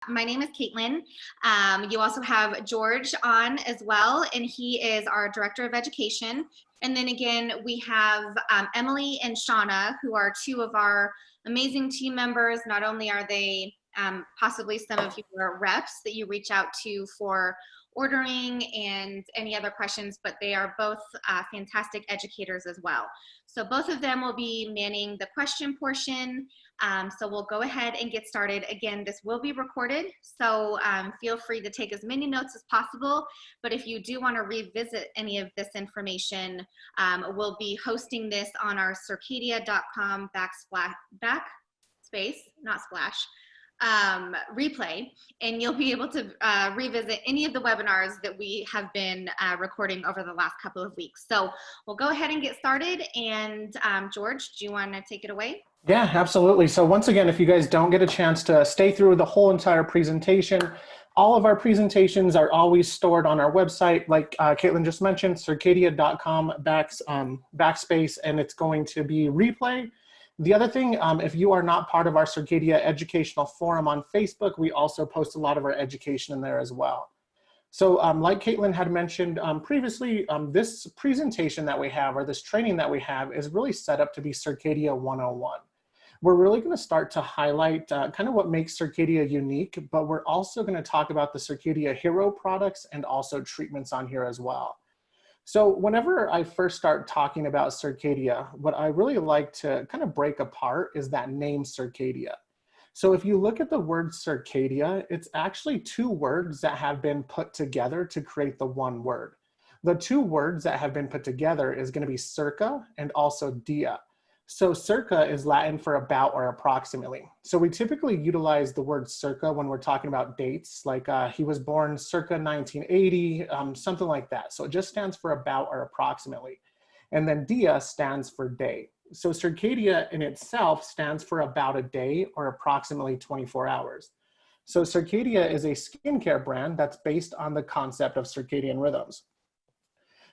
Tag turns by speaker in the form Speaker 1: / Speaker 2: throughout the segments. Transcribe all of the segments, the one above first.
Speaker 1: My name is Caitlin. You also have George on as well, and he is our Director of Education. And then again, we have Emily and Shauna, who are two of our amazing team members. Not only are they possibly some of your reps that you reach out to for ordering and any other questions, but they are both fantastic educators as well. So both of them will be manning the question portion. So we'll go ahead and get started. Again, this will be recorded, so feel free to take as many notes as possible. But if you do want to revisit any of this information, we'll be hosting this on our circadia.com backspace, not splash, replay, and you'll be able to revisit any of the webinars that we have been recording over the last couple of weeks. So we'll go ahead and get started. And George, do you want to take it away?
Speaker 2: Yeah, absolutely. So once again, if you guys don't get a chance to stay through the whole entire presentation, all of our presentations are always stored on our website, like Caitlin just mentioned, circadia.com backspace, and it's going to be replay. The other thing, if you are not part of our Circadia Educational Forum on Facebook, we also post a lot of our education in there as well. So like Caitlin had mentioned previously, this presentation that we have, or this training that we have, is really set up to be Circadia 101. We're really going to start to highlight kind of what makes Circadia unique, but we're also going to talk about the Circadia Hero products and also treatments on here as well. So whenever I first start talking about Circadia, what I really like to kind of break apart is that name Circadia. So if you look at the word Circadia, it's actually two words that have been put together to create the one word. The two words that have been put together is going to be circa and also dia. So circa is Latin for about or approximately. So we typically utilize the word circa when we're talking about dates, like he was born circa 1980, something like that. So it just stands for about or approximately. And then dia stands for day. So Circadia in itself stands for about a day or approximately 24 hours. So Circadia is a skincare brand that's based on the concept of circadian rhythms.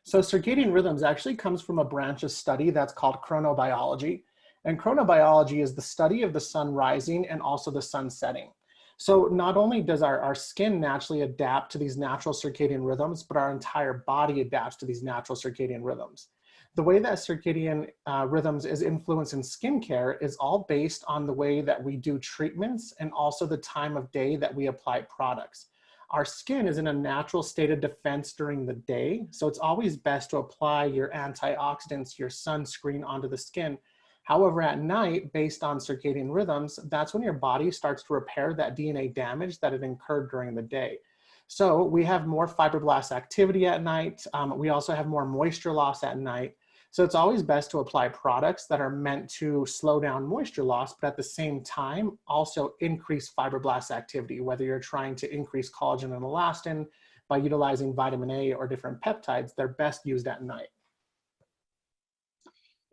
Speaker 2: So circadian rhythms actually comes from a branch of study that's called chronobiology. And chronobiology is the study of the sun rising and also the sun setting. So not only does our skin naturally adapt to these natural circadian rhythms, but our entire body adapts to these natural circadian rhythms. The way that circadian rhythms is influenced in skincare is all based on the way that we do treatments and also the time of day that we apply products. Our skin is in a natural state of defense during the day, so it's always best to apply your antioxidants, your sunscreen onto the skin. However, at night, based on circadian rhythms, that's when your body starts to repair that DNA damage that it incurred during the day. So we have more fibroblast activity at night. We also have more moisture loss at night. So it's always best to apply products that are meant to slow down moisture loss, but at the same time, also increase fibroblast activity, whether you're trying to increase collagen and elastin by utilizing vitamin A or different peptides, they're best used at night.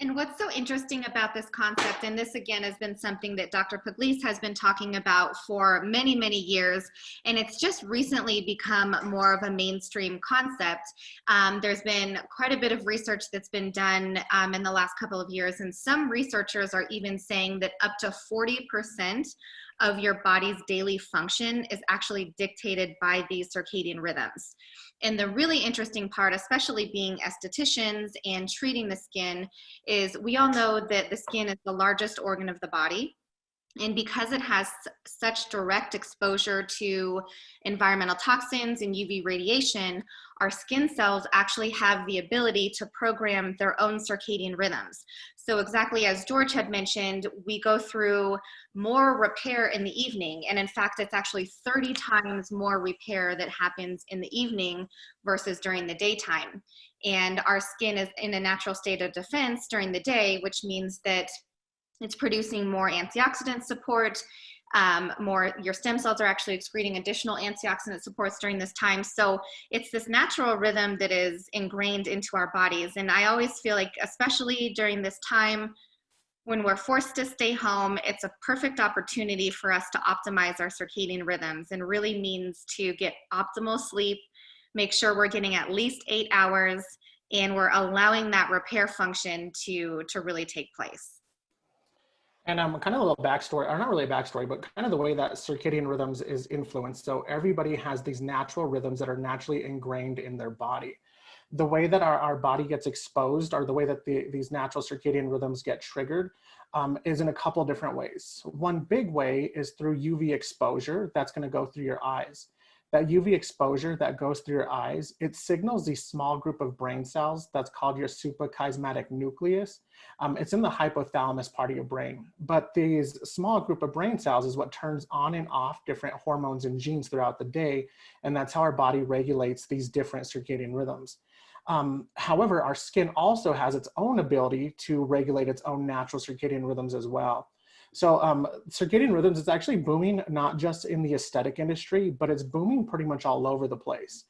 Speaker 1: And what's so interesting about this concept, and this again has been something that Dr. Pugliese has been talking about for many, many years, and it's just recently become more of a mainstream concept. There's been quite a bit of research that's been done in the last couple of years, and some researchers are even saying that up to 40% of your body's daily function is actually dictated by these circadian rhythms. And the really interesting part, especially being estheticians and treating the skin, is we all know that the skin is the largest organ of the body. And because it has such direct exposure to environmental toxins and UV radiation, our skin cells actually have the ability to program their own circadian rhythms. So exactly as George had mentioned, we go through more repair in the evening. And in fact, it's actually 30 times more repair that happens in the evening versus during the daytime. And our skin is in a natural state of defense during the day, which means that it's producing more antioxidant support, your stem cells are actually excreting additional antioxidant supports during this time. So it's this natural rhythm that is ingrained into our bodies. And I always feel like, especially during this time when we're forced to stay home, it's a perfect opportunity for us to optimize our circadian rhythms, and really means to get optimal sleep, make sure we're getting at least 8 hours, and we're allowing that repair function to really take place.
Speaker 2: And kind of a little backstory, or not really a backstory, but kind of the way that circadian rhythms is influenced. So everybody has these natural rhythms that are naturally ingrained in their body. The way that our body gets exposed, or the way that these natural circadian rhythms get triggered, is in a couple different ways. One big way is through UV exposure that's going to go through your eyes. That UV exposure that goes through your eyes, it signals the small group of brain cells that's called your suprachiasmatic nucleus. It's in the hypothalamus part of your brain. But these small group of brain cells is what turns on and off different hormones and genes throughout the day. And that's how our body regulates these different circadian rhythms. However, our skin also has its own ability to regulate its own natural circadian rhythms as well. So circadian rhythms is actually booming, not just in the aesthetic industry, but it's booming pretty much all over the place.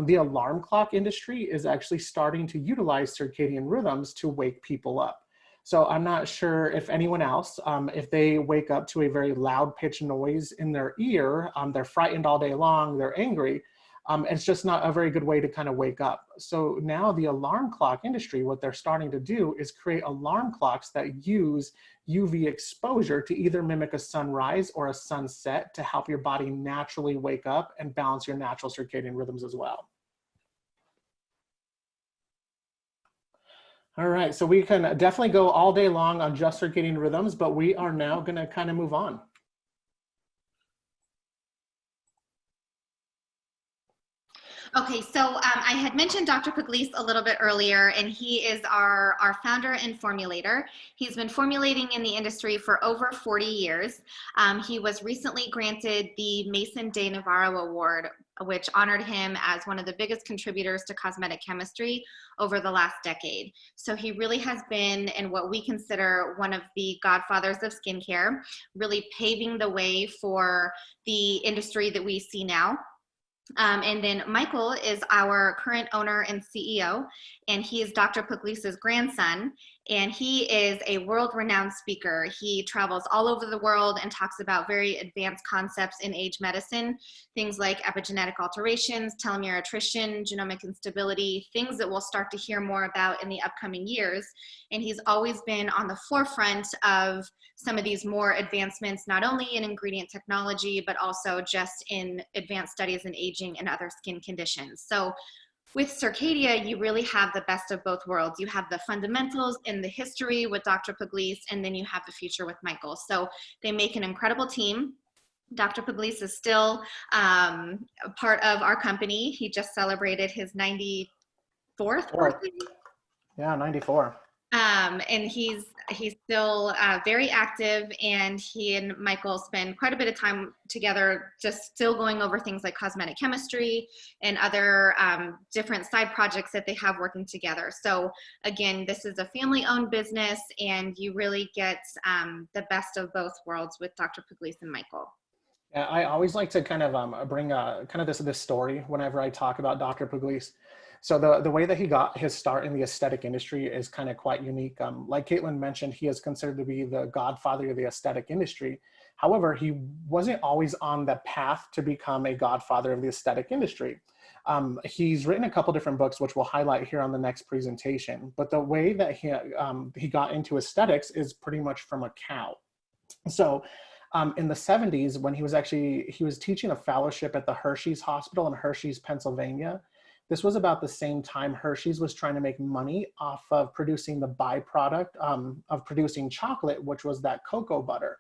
Speaker 2: The alarm clock industry is actually starting to utilize circadian rhythms to wake people up. So I'm not sure if anyone else, if they wake up to a very loud pitch noise in their ear, they're frightened all day long, they're angry. It's just not a very good way to kind of wake up. So now the alarm clock industry, what they're starting to do is create alarm clocks that use UV exposure to either mimic a sunrise or a sunset to help your body naturally wake up and balance your natural circadian rhythms as well. All right, so we can definitely go all day long on just circadian rhythms, but we are now going to kind of move on.
Speaker 1: Okay, so I had mentioned Dr. Pugliese a little bit earlier, and he is our founder and formulator. He's been formulating in the industry for over 40 years. He was recently granted the Mason de Navarro Award, which honored him as one of the biggest contributors to cosmetic chemistry over the last decade. So he really has been in what we consider one of the godfathers of skincare, really paving the way for the industry that we see now. And then Michael is our current owner and CEO, and he is Dr. Pugliese's grandson, and he is a world-renowned speaker. He travels all over the world and talks about very advanced concepts in age medicine, things like epigenetic alterations, telomere attrition, genomic instability, things that we'll start to hear more about in the upcoming years. And he's always been on the forefront of some of these more advancements, not only in ingredient technology, but also just in advanced studies in aging and other skin conditions. So with Circadia, you really have the best of both worlds. You have the fundamentals and the history with Dr. Pugliese, and then you have the future with Michael. So they make an incredible team. Dr. Pugliese is still a part of our company. He just celebrated his 94th birthday.
Speaker 2: Yeah, 94.
Speaker 1: And he's still very active, and he and Michael spend quite a bit of time together, just still going over things like cosmetic chemistry and other different side projects that they have working together. So again, this is a family-owned business, and you really get the best of both worlds with Dr. Pugliese and Michael.
Speaker 2: Yeah, I always like to kind of bring kind of this story whenever I talk about Dr. Pugliese. So the way that he got his start in the aesthetic industry is kind of quite unique. Like Caitlin mentioned, he is considered to be the godfather of the aesthetic industry. However, he wasn't always on the path to become a godfather of the aesthetic industry. He's written a couple different books, which we'll highlight here on the next presentation. But the way that he got into aesthetics is pretty much from a cow. So in the 70s, when he was teaching a fellowship at the Hershey's Hospital in Hershey's, Pennsylvania. This was about the same time Hershey's was trying to make money off of producing the byproduct of producing chocolate, which was that cocoa butter.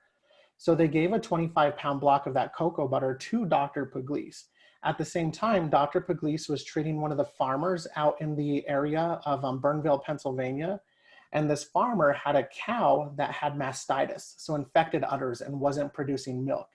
Speaker 2: So they gave a 25-pound block of that cocoa butter to Dr. Pugliese. At the same time, Dr. Pugliese was treating one of the farmers out in the area of Burnville, Pennsylvania. And this farmer had a cow that had mastitis, so infected udders, and wasn't producing milk.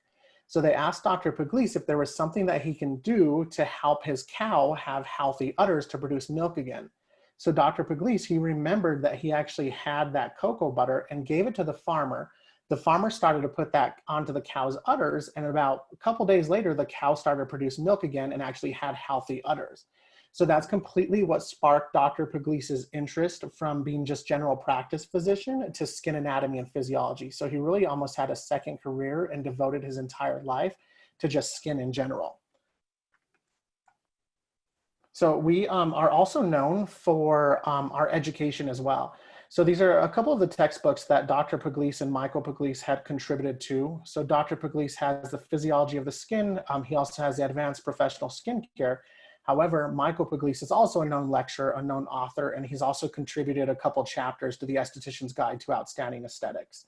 Speaker 2: So they asked Dr. Pugliese if there was something that he can do to help his cow have healthy udders to produce milk again. So Dr. Pugliese, he remembered that he actually had that cocoa butter and gave it to the farmer. The farmer started to put that onto the cow's udders, and about a couple days later, the cow started to produce milk again and actually had healthy udders. So that's completely what sparked Dr. Pugliese's interest from being just general practice physician to skin anatomy and physiology. So he really almost had a second career and devoted his entire life to just skin in general. So we are also known for our education as well. So these are a couple of the textbooks that Dr. Pugliese and Michael Pugliese had contributed to. So Dr. Pugliese has the physiology of the skin. He also has the advanced professional skincare. However, Michael Pugliese is also a known lecturer, a known author, and he's also contributed a couple chapters to the Esthetician's Guide to Outstanding Aesthetics.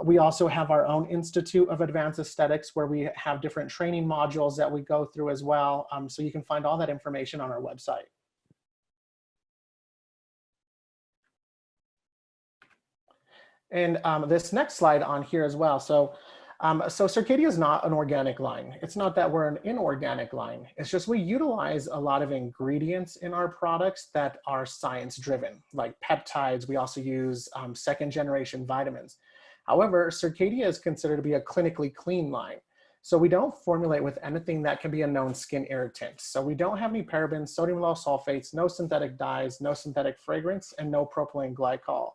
Speaker 2: We also have our own Institute of Advanced Aesthetics where we have different training modules that we go through as well. So you can find all that information on our website. And this next slide on here as well. So Circadia is not an organic line. It's not that we're an inorganic line. It's just we utilize a lot of ingredients in our products that are science driven, like peptides. We also use second generation vitamins. However, Circadia is considered to be a clinically clean line. So we don't formulate with anything that can be a known skin irritant. So we don't have any parabens, sodium lauryl sulfates, no synthetic dyes, no synthetic fragrance, and no propylene glycol.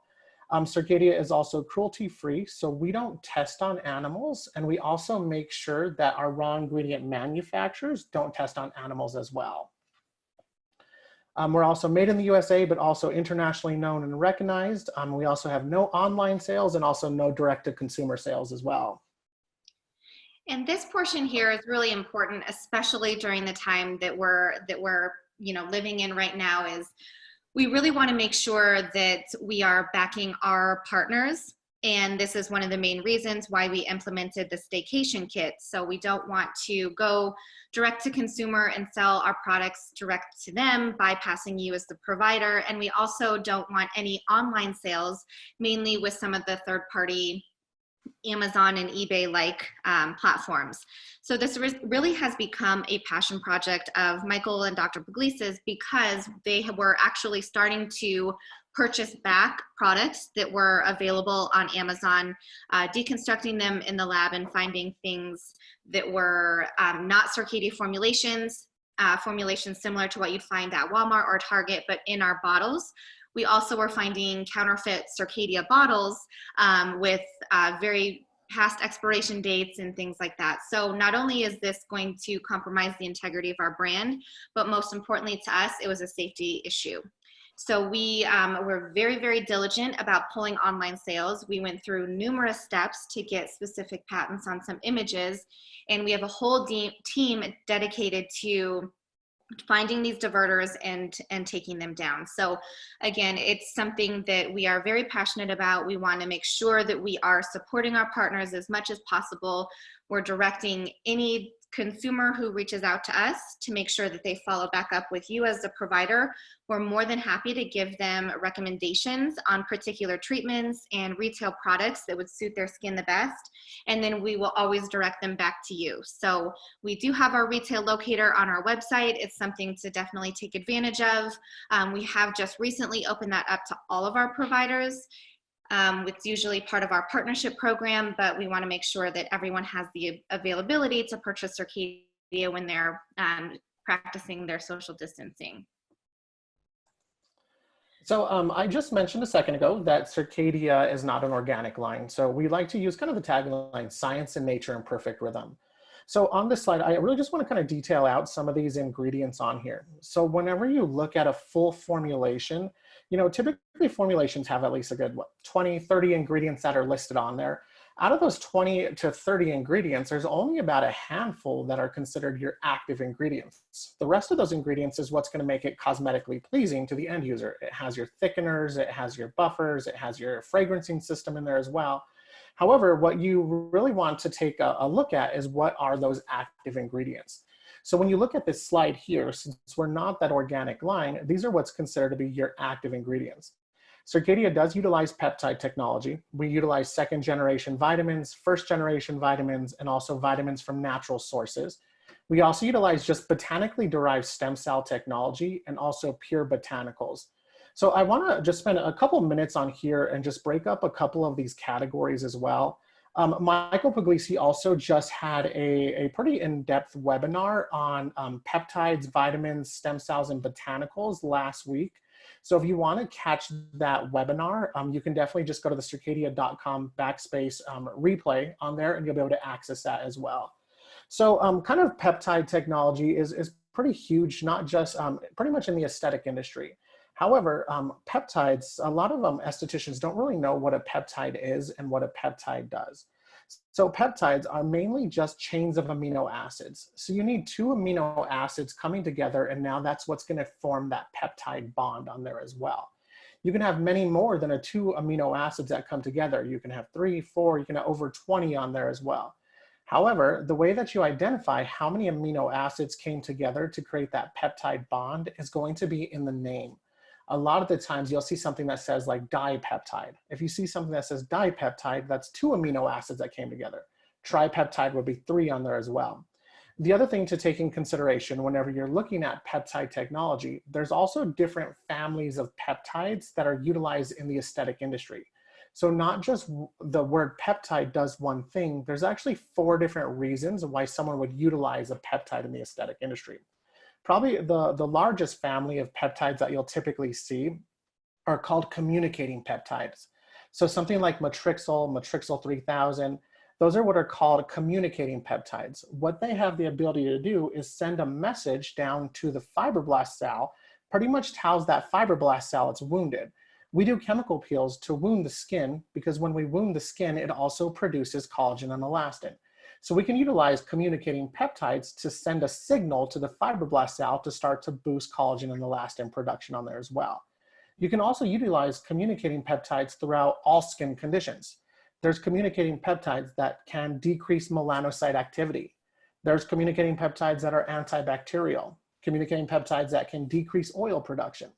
Speaker 2: Circadia is also cruelty-free, so we don't test on animals, and we also make sure that our raw ingredient manufacturers don't test on animals as well. We're also made in the USA, but also internationally known and recognized. We also have no online sales and also no direct-to-consumer sales as well.
Speaker 1: And this portion here is really important, especially during the time that we're living in right now. Is we really want to make sure that we are backing our partners. And this is one of the main reasons why we implemented the staycation kit. So we don't want to go direct to consumer and sell our products direct to them, bypassing you as the provider. And we also don't want any online sales, mainly with some of the third-party Amazon and eBay-like platforms. So this really has become a passion project of Michael and Dr. Pugliese's, because they were actually starting to purchase back products that were available on Amazon, deconstructing them in the lab and finding things that were not Circadia formulations, formulations similar to what you'd find at Walmart or Target, but in our bottles. We also were finding counterfeit Circadia bottles with very past expiration dates and things like that. So not only is this going to compromise the integrity of our brand, but most importantly to us, it was a safety issue. So we were very, very diligent about pulling online sales. We went through numerous steps to get specific patents on some images, and we have a whole team dedicated to finding these diverters and taking them down. So again, it's something that we are very passionate about. We want to make sure that we are supporting our partners as much as possible. We're directing any consumer who reaches out to us to make sure that they follow back up with you as the provider. We're more than happy to give them recommendations on particular treatments and retail products that would suit their skin the best. And then we will always direct them back to you. So we do have our retail locator on our website. It's something to definitely take advantage of. We have just recently opened that up to all of our providers. It's usually part of our partnership program, but we want to make sure that everyone has the availability to purchase Circadia when they're practicing their social distancing.
Speaker 2: So I just mentioned a second ago that Circadia is not an organic line. So we like to use kind of the tagline, science and nature in perfect rhythm. So on this slide, I really just want to kind of detail out some of these ingredients on here. So whenever you look at a full formulation, typically formulations have at least a good, 20, 30 ingredients that are listed on there. Out of those 20 to 30 ingredients, there's only about a handful that are considered your active ingredients. The rest of those ingredients is what's going to make it cosmetically pleasing to the end user. It has your thickeners, it has your buffers, it has your fragrancing system in there as well. However, what you really want to take a look at is what are those active ingredients. So when you look at this slide here, since we're not that organic line, these are what's considered to be your active ingredients. Circadia does utilize peptide technology. We utilize second generation vitamins, first generation vitamins, and also vitamins from natural sources. We also utilize just botanically derived stem cell technology and also pure botanicals. So I want to just spend a couple minutes on here and just break up a couple of these categories as well. Michael Pugliese also just had a pretty in-depth webinar on peptides, vitamins, stem cells, and botanicals last week. So if you want to catch that webinar, you can definitely just go to the circadia.com replay on there, and you'll be able to access that as well. So kind of peptide technology is pretty huge, not just pretty much in the aesthetic industry. However, peptides, a lot of estheticians don't really know what a peptide is and what a peptide does. So peptides are mainly just chains of amino acids. So you need two amino acids coming together, and now that's what's going to form that peptide bond on there as well. You can have many more than two amino acids that come together. You can have 3, 4, you can have over 20 on there as well. However, the way that you identify how many amino acids came together to create that peptide bond is going to be in the name. A lot of the times you'll see something that says like dipeptide. If you see something that says dipeptide, that's 2 amino acids that came together. Tripeptide would be 3 on there as well. The other thing to take in consideration whenever you're looking at peptide technology, there's also different families of peptides that are utilized in the aesthetic industry. So not just the word peptide does one thing, there's actually 4 different reasons why someone would utilize a peptide in the aesthetic industry. Probably the largest family of peptides that you'll typically see are called communicating peptides. So something like Matrixyl 3000, those are what are called communicating peptides. What they have the ability to do is send a message down to the fibroblast cell, pretty much tells that fibroblast cell it's wounded. We do chemical peels to wound the skin because when we wound the skin, it also produces collagen and elastin. So we can utilize communicating peptides to send a signal to the fibroblast cell to start to boost collagen and elastin production on there as well. You can also utilize communicating peptides throughout all skin conditions. There's communicating peptides that can decrease melanocyte activity. There's communicating peptides that are antibacterial, communicating peptides that can decrease oil production.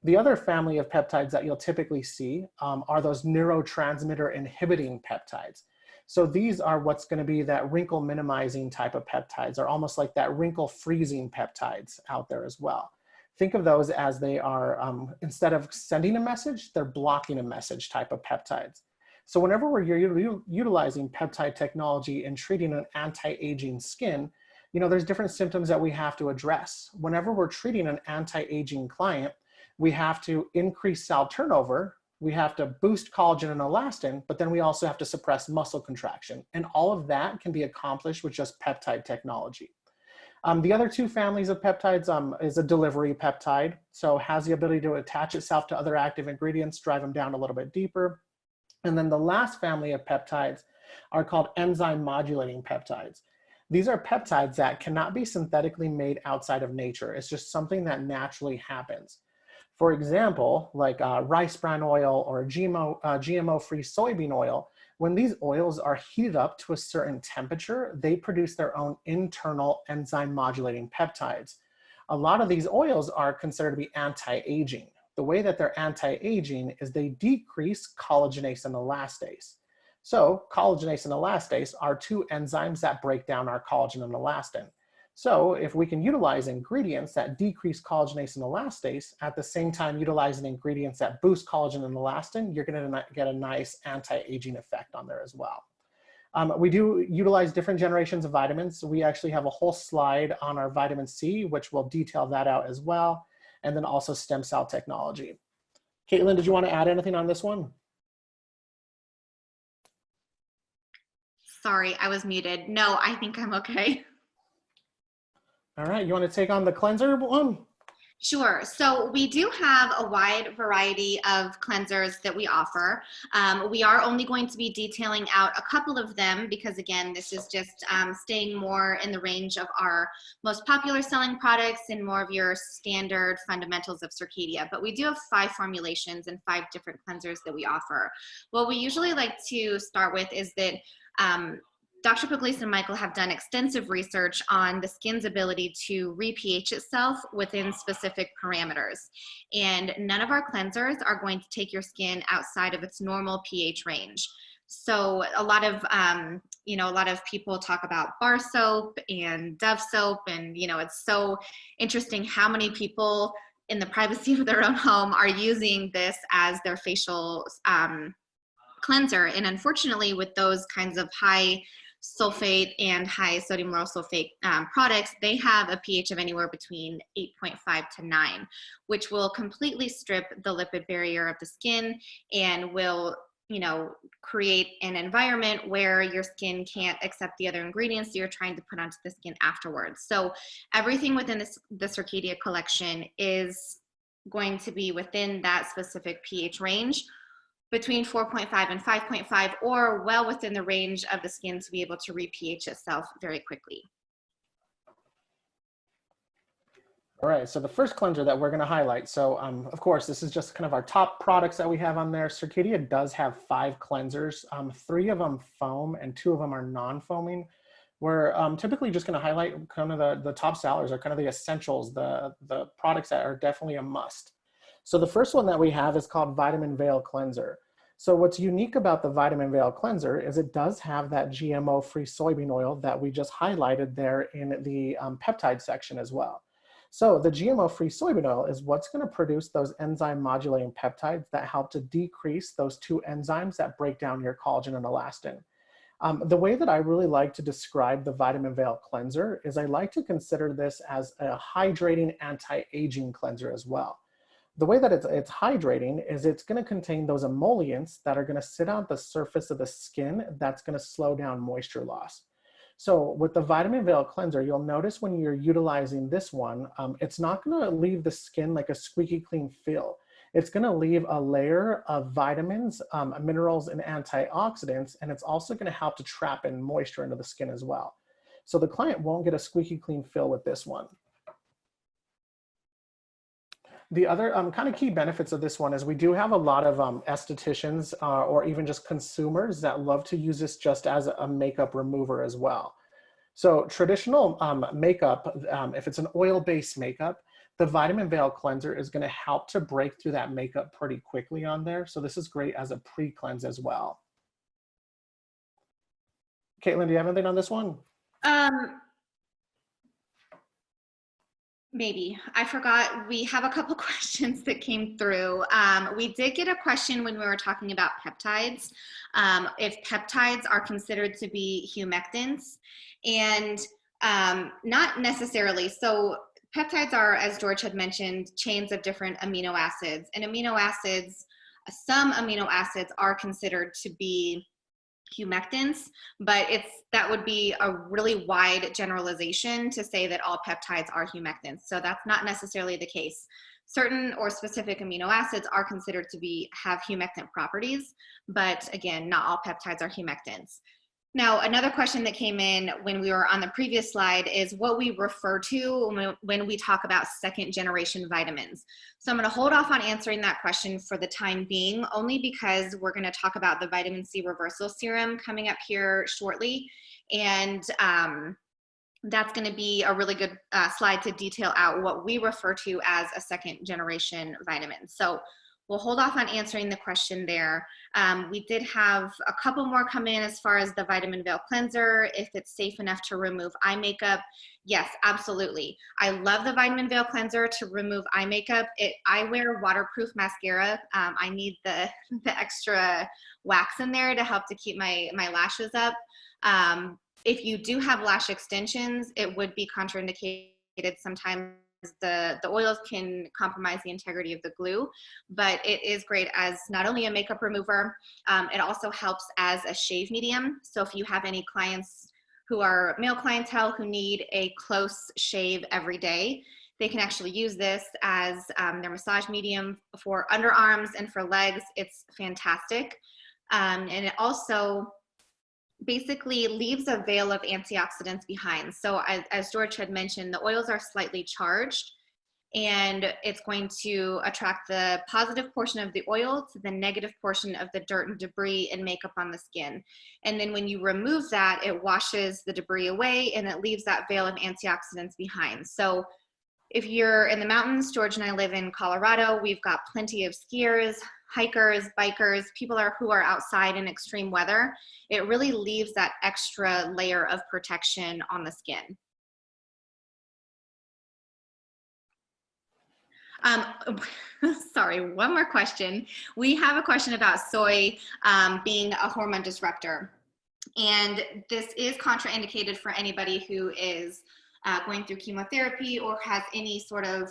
Speaker 2: The other family of peptides that you'll typically see are those neurotransmitter inhibiting peptides. So these are what's going to be that wrinkle minimizing type of peptides, or almost like that wrinkle freezing peptides out there as well. Think of those as they are, instead of sending a message, they're blocking a message type of peptides. So whenever we're utilizing peptide technology and treating an anti-aging skin, there's different symptoms that we have to address. Whenever we're treating an anti-aging client, we have to increase cell turnover, we have to boost collagen and elastin, but then we also have to suppress muscle contraction. And all of that can be accomplished with just peptide technology. The other 2 families of peptides is a delivery peptide. So has the ability to attach itself to other active ingredients, drive them down a little bit deeper. And then the last family of peptides are called enzyme modulating peptides. These are peptides that cannot be synthetically made outside of nature. It's just something that naturally happens. For example, like rice bran oil or GMO-free soybean oil, when these oils are heated up to a certain temperature, they produce their own internal enzyme modulating peptides. A lot of these oils are considered to be anti-aging. The way that they're anti-aging is they decrease collagenase and elastase. So collagenase and elastase are 2 enzymes that break down our collagen and elastin. So if we can utilize ingredients that decrease collagenase and elastase, at the same time utilizing ingredients that boost collagen and elastin, you're going to get a nice anti-aging effect on there as well. We do utilize different generations of vitamins. We actually have a whole slide on our vitamin C, which will detail that out as well. And then also stem cell technology. Caitlin, did you want to add anything on this one?
Speaker 1: Sorry, I was muted. No, I think I'm okay.
Speaker 2: All right, you want to take on the cleanser one?
Speaker 1: Sure. So we do have a wide variety of cleansers that we offer. We are only going to be detailing out a couple of them because, again, this is just staying more in the range of our most popular selling products and more of your standard fundamentals of Circadia. But we do have 5 formulations and 5 different cleansers that we offer. What we usually like to start with is that Dr. Pugliese and Michael have done extensive research on the skin's ability to re-pH itself within specific parameters. And none of our cleansers are going to take your skin outside of its normal pH range. So a lot of people talk about bar soap and Dove soap, and it's so interesting how many people in the privacy of their own home are using this as their facial cleanser. And unfortunately, with those kinds of high sulfate and high sodium lauryl sulfate products, they have a pH of anywhere between 8.5 to 9, which will completely strip the lipid barrier of the skin and will create an environment where your skin can't accept the other ingredients that you're trying to put onto the skin afterwards. So everything within the Circadia collection is going to be within that specific pH range, between 4.5 and 5.5, or well within the range of the skin to be able to re-pH itself very quickly.
Speaker 2: All right, so the first cleanser that we're going to highlight, so of course, this is just kind of our top products that we have on there. Circadia does have 5 cleansers, 3 of them foam and 2 of them are non-foaming. We're typically just going to highlight kind of the top sellers, or kind of the essentials, the products that are definitely a must. So the first one that we have is called Vitamin Veil Cleanser. So what's unique about the Vitamin Veil Cleanser is it does have that GMO-free soybean oil that we just highlighted there in the peptide section as well. So the GMO-free soybean oil is what's going to produce those enzyme modulating peptides that help to decrease those 2 enzymes that break down your collagen and elastin. The way that I really like to describe the Vitamin Veil Cleanser is I like to consider this as a hydrating anti-aging cleanser as well. The way that it's hydrating is it's going to contain those emollients that are going to sit on the surface of the skin that's going to slow down moisture loss. So with the Vitamin Veil Cleanser, you'll notice when you're utilizing this one, it's not going to leave the skin like a squeaky clean feel. It's going to leave a layer of vitamins, minerals, and antioxidants, and it's also going to help to trap in moisture into the skin as well. So the client won't get a squeaky clean feel with this one. The other kind of key benefits of this one is we do have a lot of estheticians or even just consumers that love to use this just as a makeup remover as well. So traditional makeup, if it's an oil-based makeup, the Vitamin Veil Cleanser is going to help to break through that makeup pretty quickly on there. So this is great as a pre-cleanse as well. Caitlin, do you have anything on this one?
Speaker 1: Maybe. I forgot, we have a couple questions that came through. We did get a question when we were talking about peptides, if peptides are considered to be humectants, and not necessarily. So peptides are, as George had mentioned, chains of different amino acids, and amino acids, some amino acids are considered to be humectants, but that would be a really wide generalization to say that all peptides are humectants. So that's not necessarily the case. Certain or specific amino acids are considered to have humectant properties, but again, not all peptides are humectants. Now, another question that came in when we were on the previous slide is what we refer to when we talk about second generation vitamins. So I'm going to hold off on answering that question for the time being, only because we're going to talk about the vitamin C reversal serum coming up here shortly. And that's going to be a really good slide to detail out what we refer to as a second generation vitamin. So we'll hold off on answering the question there. We did have a couple more come in as far as the Vitamin Veil Cleanser, if it's safe enough to remove eye makeup. Yes, absolutely. I love the Vitamin Veil Cleanser to remove eye makeup. I wear waterproof mascara. I need the extra wax in there to help to keep my lashes up. If you do have lash extensions, it would be contraindicated sometimes. The oils can compromise the integrity of the glue, but it is great as not only a makeup remover, it also helps as a shave medium. So if you have any clients who are male clientele who need a close shave every day, they can actually use this as their massage medium for underarms and for legs. It's fantastic. And it also basically leaves a veil of antioxidants behind. So as George had mentioned, the oils are slightly charged, and it's going to attract the positive portion of the oil to the negative portion of the dirt and debris and makeup on the skin. And then when you remove that, it washes the debris away and it leaves that veil of antioxidants behind. So if you're in the mountains, George and I live in Colorado, we've got plenty of skiers, hikers, bikers, people who are outside in extreme weather. It really leaves that extra layer of protection on the skin. Sorry, one more question. We have a question about soy being a hormone disruptor. And this is contraindicated for anybody who is going through chemotherapy or has any sort of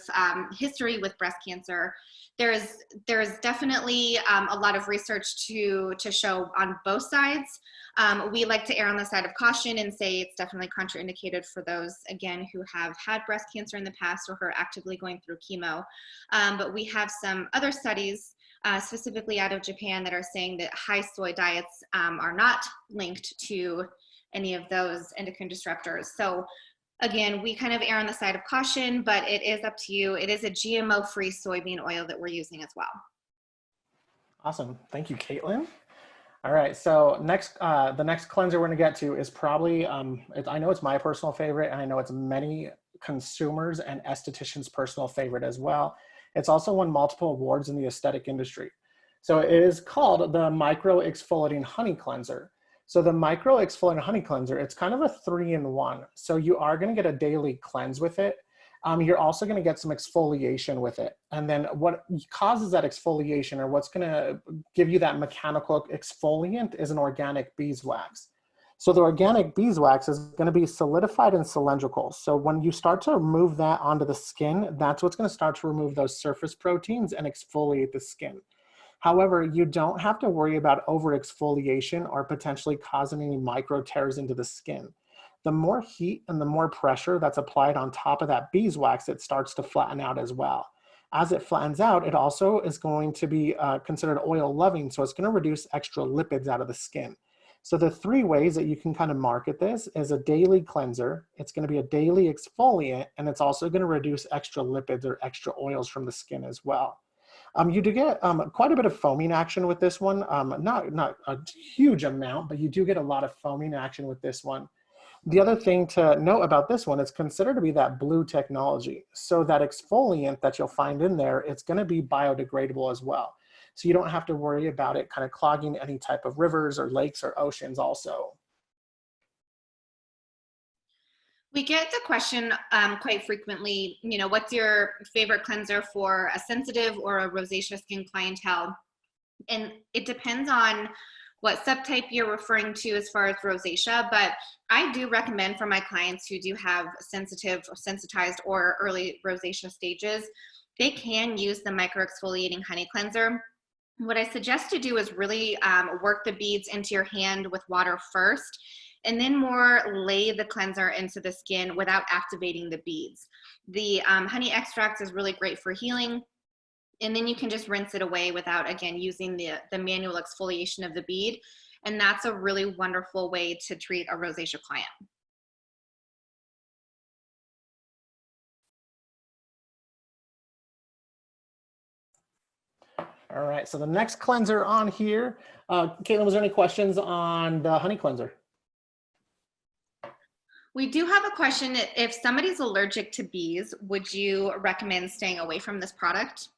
Speaker 1: history with breast cancer. There's definitely a lot of research to show on both sides. We like to err on the side of caution and say it's definitely contraindicated for those, again, who have had breast cancer in the past or who are actively going through chemo. But we have some other studies specifically out of Japan that are saying that high soy diets are not linked to any of those endocrine disruptors. So again, we kind of err on the side of caution, but it is up to you. It is a GMO-free soybean oil that we're using as well.
Speaker 2: Awesome. Thank you, Caitlin. All right, so next, the next cleanser we're gonna get to is probably, I know it's my personal favorite, and I know it's many consumers and estheticians' personal favorite as well. It's also won multiple awards in the aesthetic industry. So it is called the Micro Exfoliating Honey Cleanser. So the Micro Exfoliating Honey Cleanser, it's kind of a 3-in-1. So you are gonna get a daily cleanse with it. You're also gonna get some exfoliation with it. And then what causes that exfoliation, or what's gonna give you that mechanical exfoliant, is an organic beeswax. So the organic beeswax is gonna be solidified and cylindrical. So when you start to remove that onto the skin, that's what's gonna start to remove those surface proteins and exfoliate the skin. However, you don't have to worry about over exfoliation or potentially causing any micro tears into the skin. The more heat and the more pressure that's applied on top of that beeswax, it starts to flatten out as well. As it flattens out, it also is going to be considered oil loving, so it's going to reduce extra lipids out of the skin. So the 3 ways that you can kind of market this is a daily cleanser, it's going to be a daily exfoliant, and it's also going to reduce extra lipids or extra oils from the skin as well. You do get quite a bit of foaming action with this one, not a huge amount, but you do get a lot of foaming action with this one. The other thing to note about this one, it's considered to be that blue technology. So that exfoliant that you'll find in there, it's going to be biodegradable as well. So you don't have to worry about it kind of clogging any type of rivers or lakes or oceans also.
Speaker 1: We get the question quite frequently, you know, what's your favorite cleanser for a sensitive or a rosacea skin clientele? And it depends on what subtype you're referring to as far as rosacea, but I do recommend for my clients who do have sensitive, sensitized, or early rosacea stages, they can use the micro exfoliating honey cleanser. What I suggest to do is really work the beads into your hand with water first, and then more lay the cleanser into the skin without activating the beads. The honey extract is really great for healing. And then you can just rinse it away without, again, using the manual exfoliation of the bead. And that's a really wonderful way to treat a rosacea client.
Speaker 2: All right, so the next cleanser on here, Caitlin, was there any questions on the honey cleanser?
Speaker 1: We do have a question. If somebody's allergic to bees, would you recommend staying away from this product?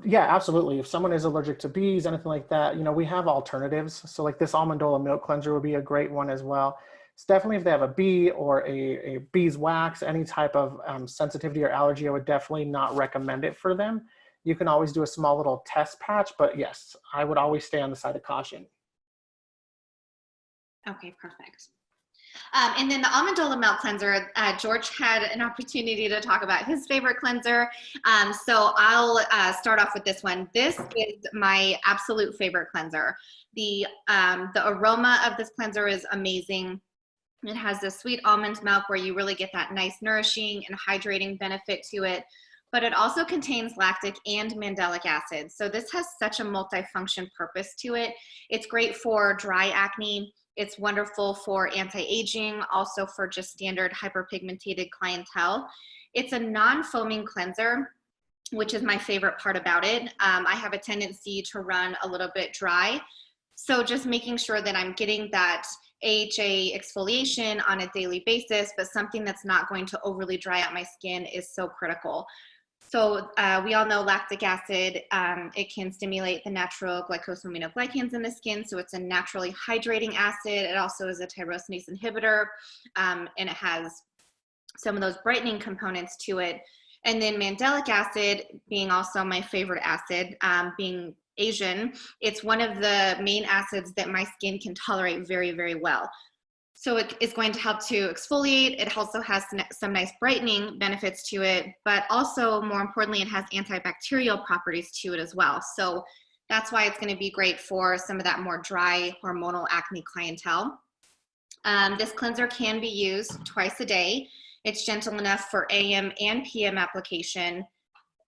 Speaker 2: Yeah, absolutely. If someone is allergic to bees, anything like that, you know, we have alternatives. So like this almondola milk cleanser would be a great one as well. It's definitely if they have a bee or a beeswax, any type of sensitivity or allergy, I would definitely not recommend it for them. You can always do a small little test patch, but yes, I would always stay on the side of caution.
Speaker 1: Okay, perfect. And then the almondola milk cleanser, George had an opportunity to talk about his favorite cleanser. So I'll start off with this one. This is my absolute favorite cleanser. The aroma of this cleanser is amazing. It has this sweet almond milk where you really get that nice nourishing and hydrating benefit to it. But it also contains lactic and mandelic acid. So this has such a multifunction purpose to it. It's great for dry acne. It's wonderful for anti-aging, also for just standard hyperpigmented clientele. It's a non-foaming cleanser, which is my favorite part about it. I have a tendency to run a little bit dry. So just making sure that I'm getting that AHA exfoliation on a daily basis, but something that's not going to overly dry out my skin is so critical. So we all know lactic acid, it can stimulate the natural glycosaminoglycans in the skin. So it's a naturally hydrating acid. It also is a tyrosinase inhibitor, and it has some of those brightening components to it. And then mandelic acid being also my favorite acid, being Asian, it's one of the main acids that my skin can tolerate very, very well. So it is going to help to exfoliate. It also has some nice brightening benefits to it, but also more importantly, it has antibacterial properties to it as well. So that's why it's going to be great for some of that more dry hormonal acne clientele. This cleanser can be used twice a day. It's gentle enough for AM and PM application.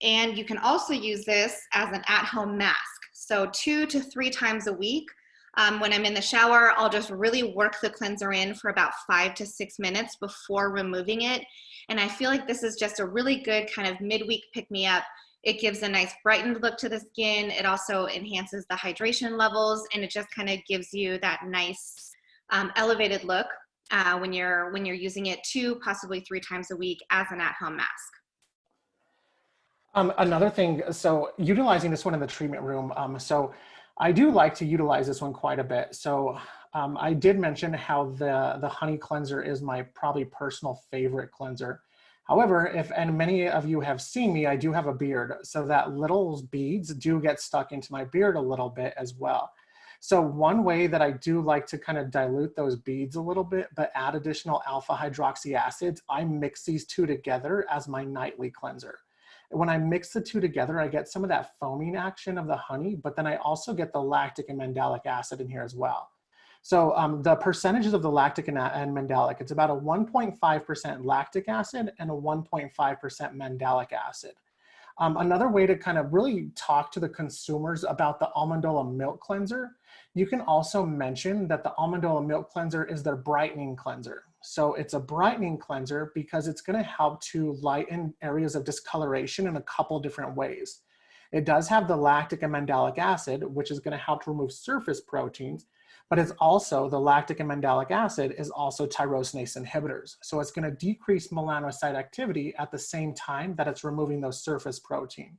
Speaker 1: And you can also use this as an at-home mask. So 2 to 3 times a week. When I'm in the shower, I'll just really work the cleanser in for about 5 to 6 minutes before removing it. And I feel like this is just a really good kind of midweek pick-me-up. It gives a nice brightened look to the skin. It also enhances the hydration levels, and it just kind of gives you that nice elevated look when you're using it 2, possibly 3 times a week as an at-home mask.
Speaker 2: Another thing, so utilizing this one in the treatment room, so I do like to utilize this one quite a bit. So I did mention how the honey cleanser is my probably personal favorite cleanser. However, and many of you have seen me, I do have a beard, so that little beads do get stuck into my beard a little bit as well. So one way that I do like to kind of dilute those beads a little bit, but add additional alpha hydroxy acids, I mix these two together as my nightly cleanser. When I mix the two together, I get some of that foaming action of the honey, but then I also get the lactic and mandelic acid in here as well. So the percentages of the lactic and mandelic, it's about a 1.5% lactic acid and a 1.5% mandelic acid. Another way to kind of really talk to the consumers about the Almondola milk cleanser, you can also mention that the Almondola milk cleanser is their brightening cleanser. So it's a brightening cleanser because it's going to help to lighten areas of discoloration in a couple different ways. It does have the lactic and mandelic acid, which is going to help to remove surface proteins, but it's also, the lactic and mandelic acid is also tyrosinase inhibitors. So it's going to decrease melanocyte activity at the same time that it's removing those surface protein.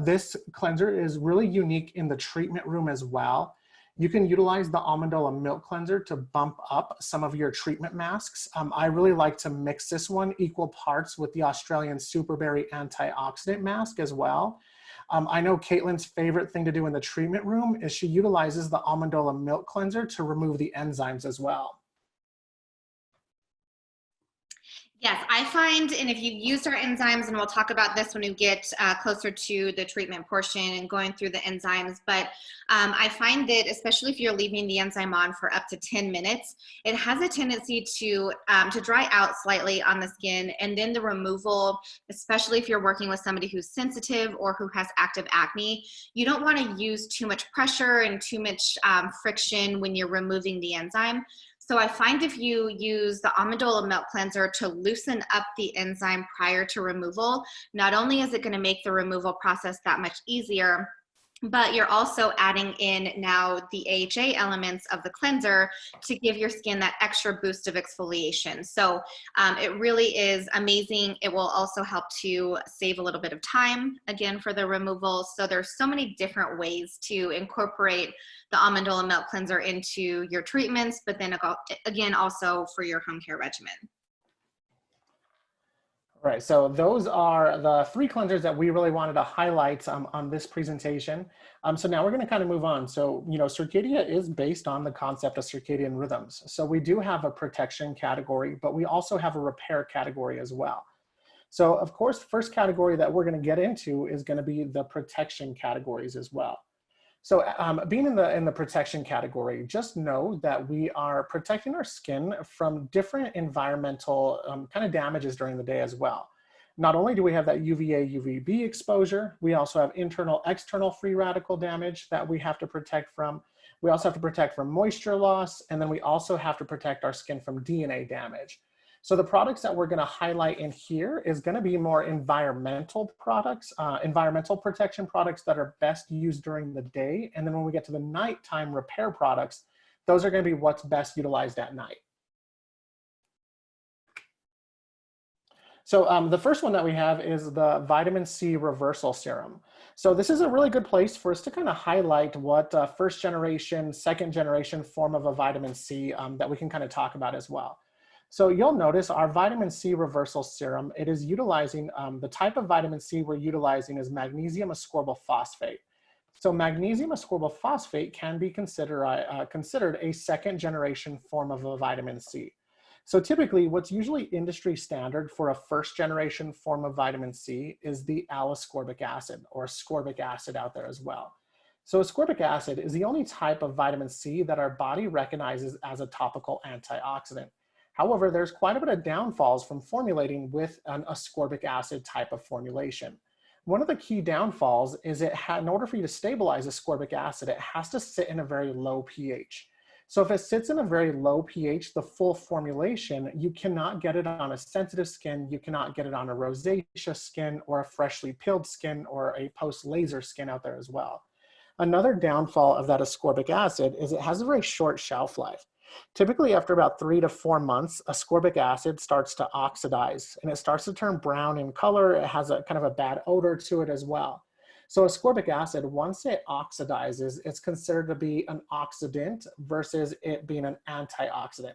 Speaker 2: This cleanser is really unique in the treatment room as well. You can utilize the Almondola milk cleanser to bump up some of your treatment masks. I really like to mix this one equal parts with the Australian Superberry antioxidant mask as well. I know Caitlin's favorite thing to do in the treatment room is she utilizes the Almondola milk cleanser to remove the enzymes as well.
Speaker 1: Yes, I find, and if you've used our enzymes, and we'll talk about this when we get closer to the treatment portion and going through the enzymes, but I find that especially if you're leaving the enzyme on for up to 10 minutes, it has a tendency to dry out slightly on the skin, and then the removal, especially if you're working with somebody who's sensitive or who has active acne, you don't want to use too much pressure and too much friction when you're removing the enzyme. So I find if you use the Almondola milk cleanser to loosen up the enzyme prior to removal, not only is it going to make the removal process that much easier, but you're also adding in now the AHA elements of the cleanser to give your skin that extra boost of exfoliation. So it really is amazing. It will also help to save a little bit of time, again, for the removal. So there's so many different ways to incorporate the Almondola milk cleanser into your treatments, but then again, also for your home care regimen.
Speaker 2: All right, so those are the 3 cleansers that we really wanted to highlight on this presentation. So now we're going to kind of move on. So, you know, Circadia is based on the concept of circadian rhythms. So we do have a protection category, but we also have a repair category as well. So of course, the first category that we're going to get into is going to be the protection categories as well. So being in the protection category, just know that we are protecting our skin from different environmental kind of damages during the day as well. Not only do we have that UVA, UVB exposure, we also have internal, external free radical damage that we have to protect from. We also have to protect from moisture loss, and then we also have to protect our skin from DNA damage. So the products that we're going to highlight in here is going to be more environmental products, environmental protection products that are best used during the day. And then when we get to the nighttime repair products, those are going to be what's best utilized at night. So the first one that we have is the vitamin C reversal serum. So this is a really good place for us to kind of highlight what first generation, second generation form of a vitamin C that we can kind of talk about as well. So you'll notice our vitamin C reversal serum, it is utilizing, the type of vitamin C we're utilizing is magnesium ascorbyl phosphate. So magnesium ascorbyl phosphate can be considered a second generation form of a vitamin C. So typically what's usually industry standard for a first generation form of vitamin C is the L-ascorbic acid, or ascorbic acid out there as well. So ascorbic acid is the only type of vitamin C that our body recognizes as a topical antioxidant. However, there's quite a bit of downfalls from formulating with an ascorbic acid type of formulation. One of the key downfalls is in order for you to stabilize ascorbic acid, it has to sit in a very low pH. So if it sits in a very low pH, the full formulation, you cannot get it on a sensitive skin, you cannot get it on a rosacea skin or a freshly peeled skin or a post-laser skin out there as well. Another downfall of that ascorbic acid is it has a very short shelf life. Typically after about 3 to 4 months, ascorbic acid starts to oxidize and it starts to turn brown in color. It has a kind of a bad odor to it as well. So ascorbic acid, once it oxidizes, it's considered to be an oxidant versus it being an antioxidant.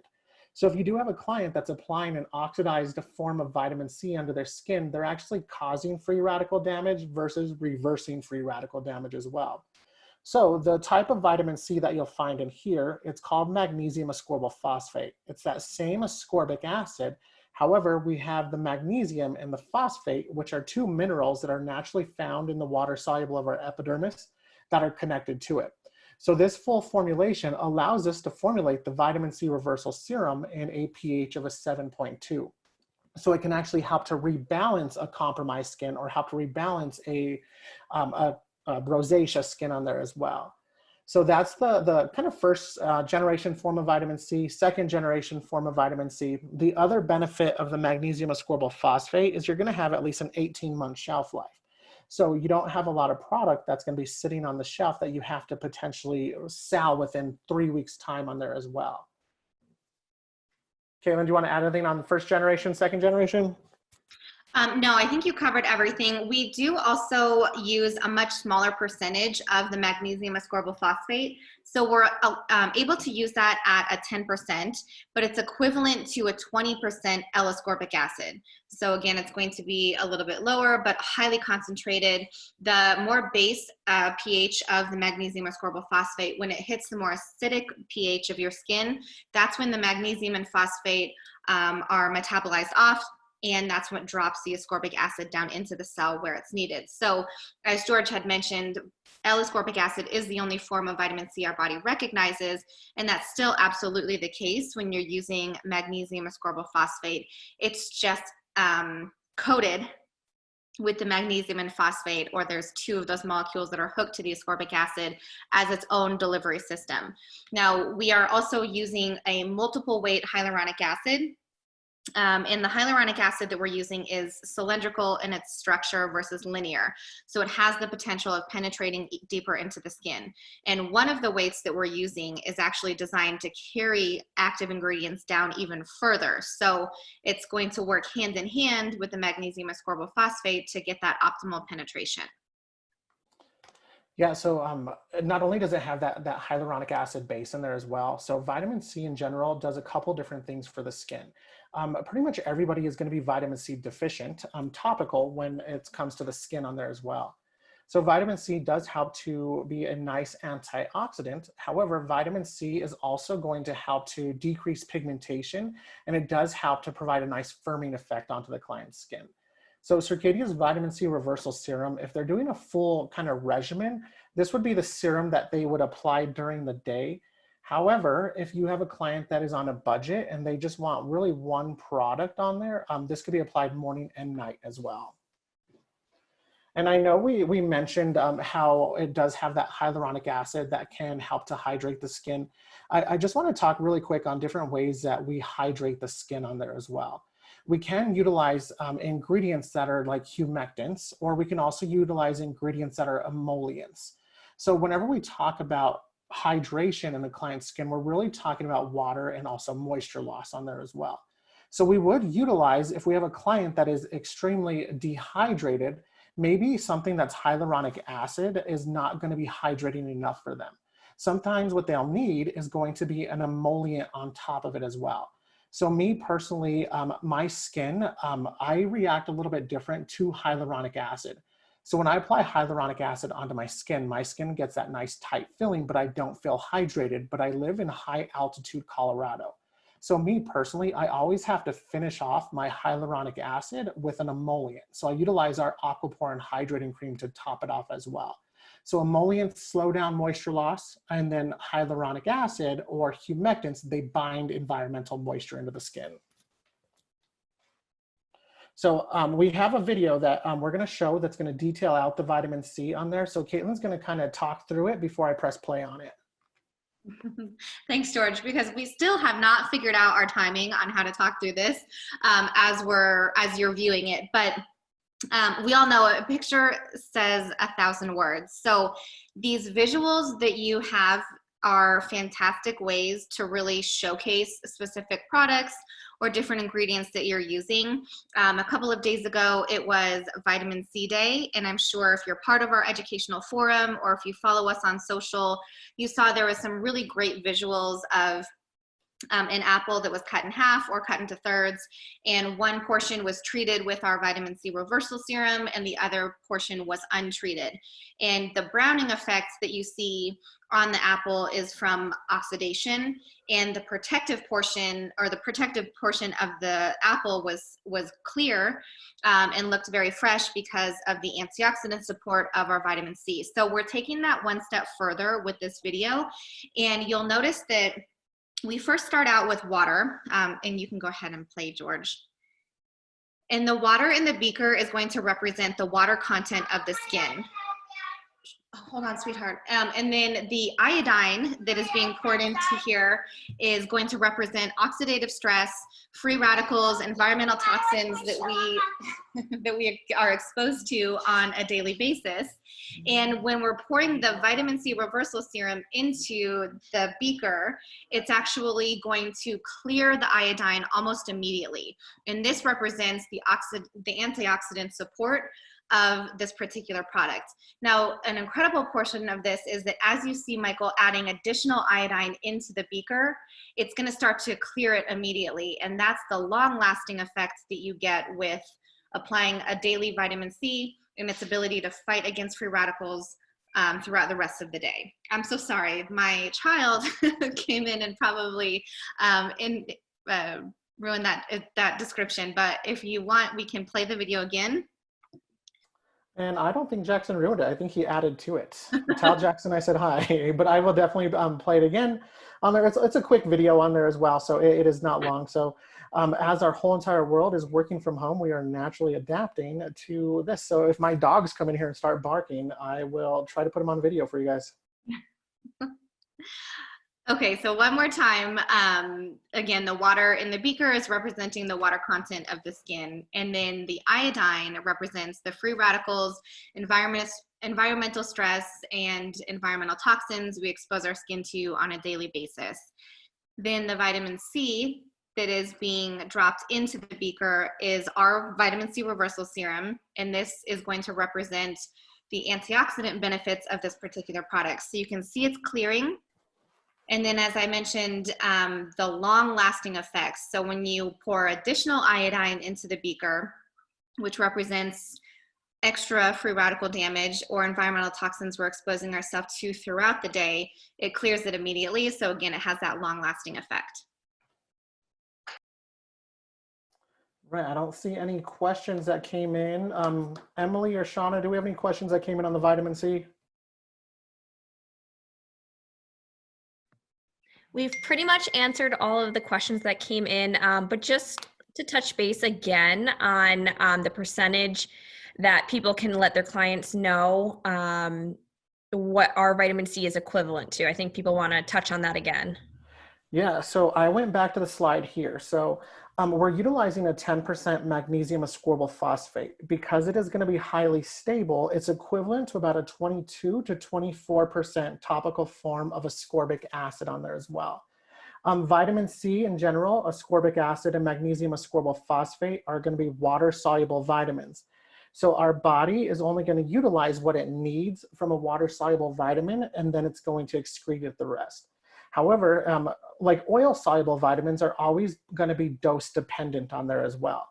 Speaker 2: So if you do have a client that's applying an oxidized form of vitamin C under their skin, they're actually causing free radical damage versus reversing free radical damage as well. So the type of vitamin C that you'll find in here, it's called magnesium ascorbyl phosphate. It's that same ascorbic acid. However, we have the magnesium and the phosphate, which are two minerals that are naturally found in the water soluble of our epidermis that are connected to it. So this full formulation allows us to formulate the vitamin C reversal serum in a pH of a 7.2. So it can actually help to rebalance a compromised skin or help to rebalance a rosacea skin on there as well. So that's the kind of first generation form of vitamin C, second generation form of vitamin C. The other benefit of the magnesium ascorbyl phosphate is you're going to have at least an 18-month shelf life. So you don't have a lot of product that's going to be sitting on the shelf that you have to potentially sell within 3 weeks' time on there as well. Caitlin, do you want to add anything on the first generation, second generation?
Speaker 1: No, I think you covered everything. We do also use a much smaller percentage of the magnesium ascorbyl phosphate. So we're able to use that at a 10%, but it's equivalent to a 20% L-ascorbic acid. So again, it's going to be a little bit lower, but highly concentrated. The more base pH of the magnesium ascorbyl phosphate, when it hits the more acidic pH of your skin, that's when the magnesium and phosphate are metabolized off, and that's what drops the ascorbic acid down into the cell where it's needed. So as George had mentioned, L-ascorbic acid is the only form of vitamin C our body recognizes, and that's still absolutely the case when you're using magnesium ascorbyl phosphate. It's just coated with the magnesium and phosphate, or there's two of those molecules that are hooked to the ascorbic acid as its own delivery system. Now, we are also using a multiple weight hyaluronic acid. And the hyaluronic acid that we're using is cylindrical in its structure versus linear. So it has the potential of penetrating deeper into the skin. And one of the weights that we're using is actually designed to carry active ingredients down even further. So it's going to work hand in hand with the magnesium ascorbyl phosphate to get that optimal penetration.
Speaker 2: Yeah, so not only does it have that hyaluronic acid base in there as well, so vitamin C in general does a couple different things for the skin. Pretty much everybody is going to be vitamin C deficient, topical, when it comes to the skin on there as well. So vitamin C does help to be a nice antioxidant. However, vitamin C is also going to help to decrease pigmentation, and it does help to provide a nice firming effect onto the client's skin. So Circadia's vitamin C reversal serum, if they're doing a full kind of regimen, this would be the serum that they would apply during the day. However, if you have a client that is on a budget and they just want really one product on there, this could be applied morning and night as well. And I know we mentioned how it does have that hyaluronic acid that can help to hydrate the skin. I just want to talk really quick on different ways that we hydrate the skin on there as well. We can utilize ingredients that are like humectants, or we can also utilize ingredients that are emollients. So whenever we talk about hydration in the client's skin, we're really talking about water and also moisture loss on there as well. So we would utilize, if we have a client that is extremely dehydrated, maybe something that's hyaluronic acid is not going to be hydrating enough for them. Sometimes what they'll need is going to be an emollient on top of it as well. So me personally, my skin, I react a little bit different to hyaluronic acid. So when I apply hyaluronic acid onto my skin gets that nice tight feeling, but I don't feel hydrated, but I live in high altitude Colorado. So me personally, I always have to finish off my hyaluronic acid with an emollient. So I utilize our Aquaporin hydrating cream to top it off as well. So emollients slow down moisture loss, and then hyaluronic acid or humectants, they bind environmental moisture into the skin. So we have a video that we're gonna show that's gonna detail out the vitamin C on there. So Caitlin's gonna kind of talk through it before I press play on it.
Speaker 1: Thanks, George, because we still have not figured out our timing on how to talk through this as you're viewing it. But we all know a picture says 1,000 words. So these visuals that you have are fantastic ways to really showcase specific products or different ingredients that you're using. A couple of days ago, it was Vitamin C Day, and I'm sure if you're part of our educational forum or if you follow us on social, you saw there was some really great visuals of an apple that was cut in half or cut into thirds, and one portion was treated with our vitamin C reversal serum and the other portion was untreated. And the browning effect that you see on the apple is from oxidation, and the protective portion of the apple was clear and looked very fresh because of the antioxidant support of our vitamin C. So we're taking that one step further with this video, and you'll notice that we first start out with water, and you can go ahead and play, George. And the water in the beaker is going to represent the water content of the skin. Hold on, sweetheart. And then the iodine that is being poured into here is going to represent oxidative stress, free radicals, environmental toxins that we are exposed to on a daily basis. And when we're pouring the vitamin C reversal serum into the beaker, it's actually going to clear the iodine almost immediately. And this represents the antioxidant support of this particular product. Now, an incredible portion of this is that as you see Michael adding additional iodine into the beaker, it's going to start to clear it immediately. And that's the long-lasting effects that you get with applying a daily vitamin C and its ability to fight against free radicals throughout the rest of the day. I'm so sorry. My child came in and probably ruined that description. But if you want, we can play the video again.
Speaker 2: And I don't think Jackson ruined it. I think he added to it. Tell Jackson I said hi, but I will definitely play it again on there. It's a quick video on there as well, so it is not long. So as our whole entire world is working from home, we are naturally adapting to this. So if my dogs come in here and start barking, I will try to put them on video for you guys.
Speaker 1: Okay, so one more time, again, the water in the beaker is representing the water content of the skin, and then the iodine represents the free radicals, environmental stress, and environmental toxins we expose our skin to on a daily basis. Then the vitamin C that is being dropped into the beaker is our vitamin C reversal serum, and this is going to represent the antioxidant benefits of this particular product. So you can see it's clearing. And then, as I mentioned, the long-lasting effects. So when you pour additional iodine into the beaker, which represents extra free radical damage or environmental toxins we're exposing ourselves to throughout the day, it clears it immediately. So again, it has that long-lasting effect.
Speaker 2: Right, I don't see any questions that came in. Emily or Shauna, do we have any questions that came in on the vitamin C?
Speaker 3: We've pretty much answered all of the questions that came in, but just to touch base again on the percentage that people can let their clients know what our vitamin C is equivalent to. I think people want to touch on that again.
Speaker 2: Yeah, so I went back to the slide here. So we're utilizing a 10% magnesium ascorbyl phosphate. Because it is going to be highly stable, it's equivalent to about a 22 to 24% topical form of ascorbic acid on there as well. Vitamin C in general, ascorbic acid and magnesium ascorbyl phosphate are going to be water-soluble vitamins. So our body is only going to utilize what it needs from a water-soluble vitamin, and then it's going to excrete it the rest. However, like oil-soluble vitamins are always going to be dose dependent on there as well.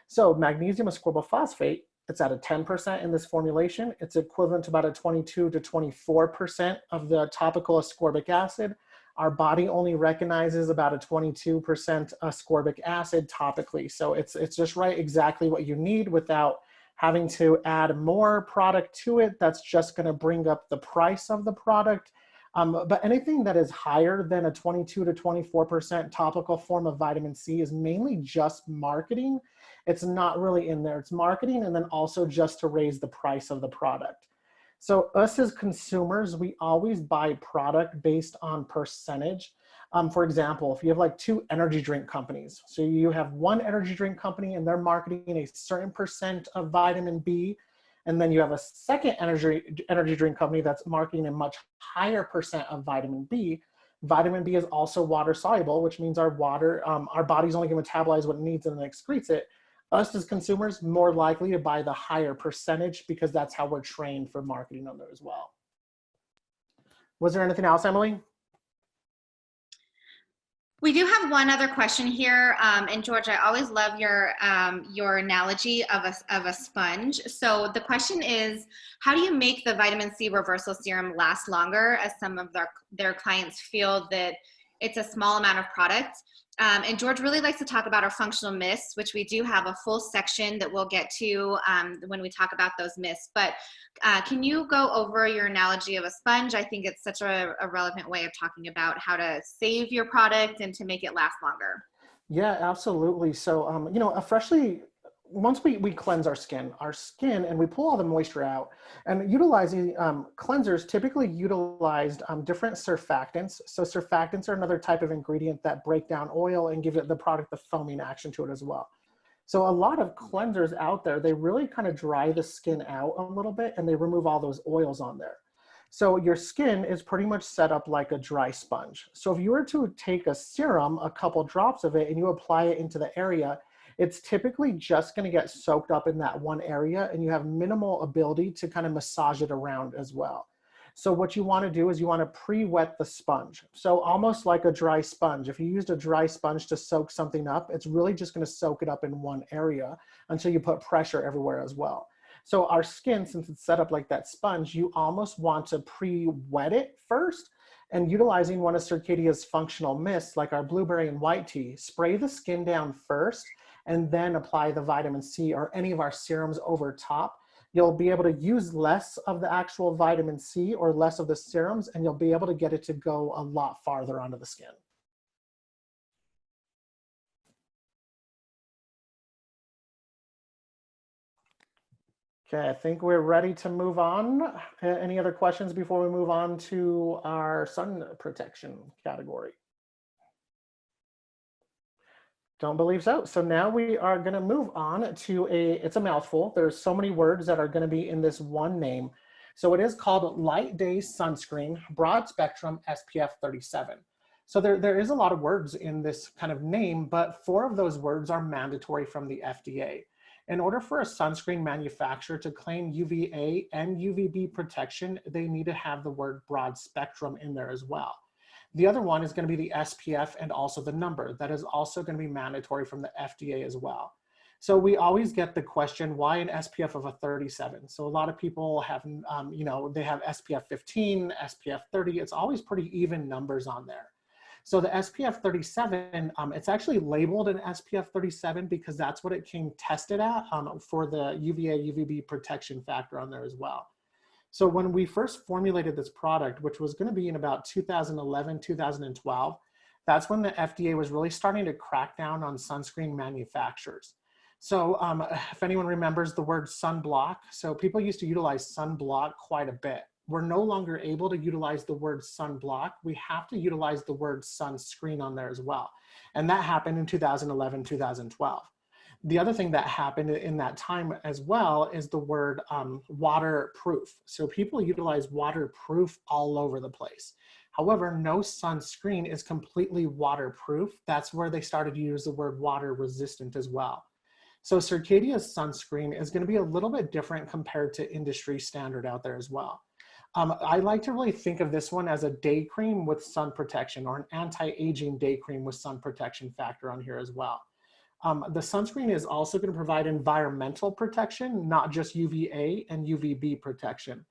Speaker 2: So magnesium ascorbyl phosphate It's at a 10% in this formulation. It's equivalent to about a 22 to 24% of the topical ascorbic acid. Our body only recognizes about a 22% ascorbic acid topically. So it's just right exactly what you need without having to add more product to it. That's just going to bring up the price of the product. But anything that is higher than a 22 to 24% topical form of vitamin C is mainly just marketing. It's not really in there. It's marketing and then also just to raise the price of the product. So us as consumers, we always buy product based on percentage. For example, if you have like two energy drink companies, so you have one energy drink company and they're marketing a certain percent of vitamin B, and then you have a second energy drink company that's marketing a much higher percent of vitamin B. Vitamin B is also water soluble, which means our body's only going to metabolize what it needs and then excretes it. Us as consumers, more likely to buy the higher percentage because that's how we're trained for marketing on there as well. Was there anything else, Emily?
Speaker 1: We do have one other question here, and George, I always love your analogy of a sponge. So the question is, how do you make the vitamin C reversal serum last longer, as some of their clients feel that it's a small amount of product? And George really likes to talk about our functional mists, which we do have a full section that we'll get to when we talk about those mists. But can you go over your analogy of a sponge? I think it's such a relevant way of talking about how to save your product and to make it last longer.
Speaker 2: Yeah, absolutely. So, you know, once we cleanse our skin and we pull all the moisture out, and utilizing cleansers typically utilized different surfactants. So surfactants are another type of ingredient that break down oil and give the product the foaming action to it as well. So a lot of cleansers out there, they really kind of dry the skin out a little bit and they remove all those oils on there. So your skin is pretty much set up like a dry sponge. So if you were to take a serum, a couple drops of it, and you apply it into the area, it's typically just going to get soaked up in that one area and you have minimal ability to kind of massage it around as well. So what you want to do is you want to pre-wet the sponge. So almost like a dry sponge. If you used a dry sponge to soak something up, it's really just going to soak it up in one area until you put pressure everywhere as well. So our skin, since it's set up like that sponge, you almost want to pre-wet it first. And utilizing one of Circadia's functional mists, like our blueberry and white tea, spray the skin down first and then apply the vitamin C or any of our serums over top. You'll be able to use less of the actual vitamin C or less of the serums, and you'll be able to get it to go a lot farther onto the skin. Okay, I think we're ready to move on. Any other questions before we move on to our sun protection category? Don't believe so. So now we are going to move on to it's a mouthful. There's so many words that are going to be in this one name. So it is called Light Day Sunscreen Broad Spectrum SPF 37. So there is a lot of words in this kind of name, but 4 of those words are mandatory from the FDA. In order for a sunscreen manufacturer to claim UVA and UVB protection, they need to have the word broad spectrum in there as well. The other one is going to be the SPF and also the number. That is also going to be mandatory from the FDA as well. So we always get the question, why an SPF of a 37? So a lot of people have, you know, they have SPF 15, SPF 30. It's always pretty even numbers on there. So the SPF 37, it's actually labeled an SPF 37 because that's what it came tested at for the UVA, UVB protection factor on there as well. So when we first formulated this product, which was going to be in about 2011, 2012, that's when the FDA was really starting to crack down on sunscreen manufacturers. So if anyone remembers the word sunblock, so people used to utilize sunblock quite a bit. We're no longer able to utilize the word sunblock. We have to utilize the word sunscreen on there as well. And that happened in 2011, 2012. The other thing that happened in that time as well is the word waterproof. So people utilize waterproof all over the place. However, no sunscreen is completely waterproof. That's where they started to use the word water resistant as well. So Circadia's sunscreen is going to be a little bit different compared to industry standard out there as well. I like to really think of this one as a day cream with sun protection, or an anti-aging day cream with sun protection factor on here as well. The sunscreen is also going to provide environmental protection, not just UVA and UVB protection.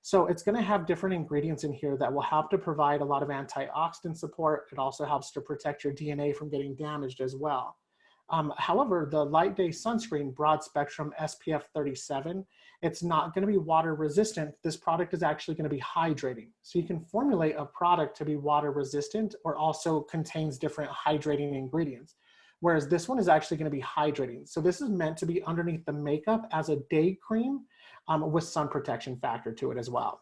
Speaker 2: So it's going to have different ingredients in here that will help to provide a lot of antioxidant support. It also helps to protect your DNA from getting damaged as well. However, the Light Day Sunscreen Broad Spectrum SPF 37, it's not going to be water resistant. This product is actually going to be hydrating. So you can formulate a product to be water resistant or also contains different hydrating ingredients. Whereas this one is actually going to be hydrating. So this is meant to be underneath the makeup as a day cream with sun protection factor to it as well.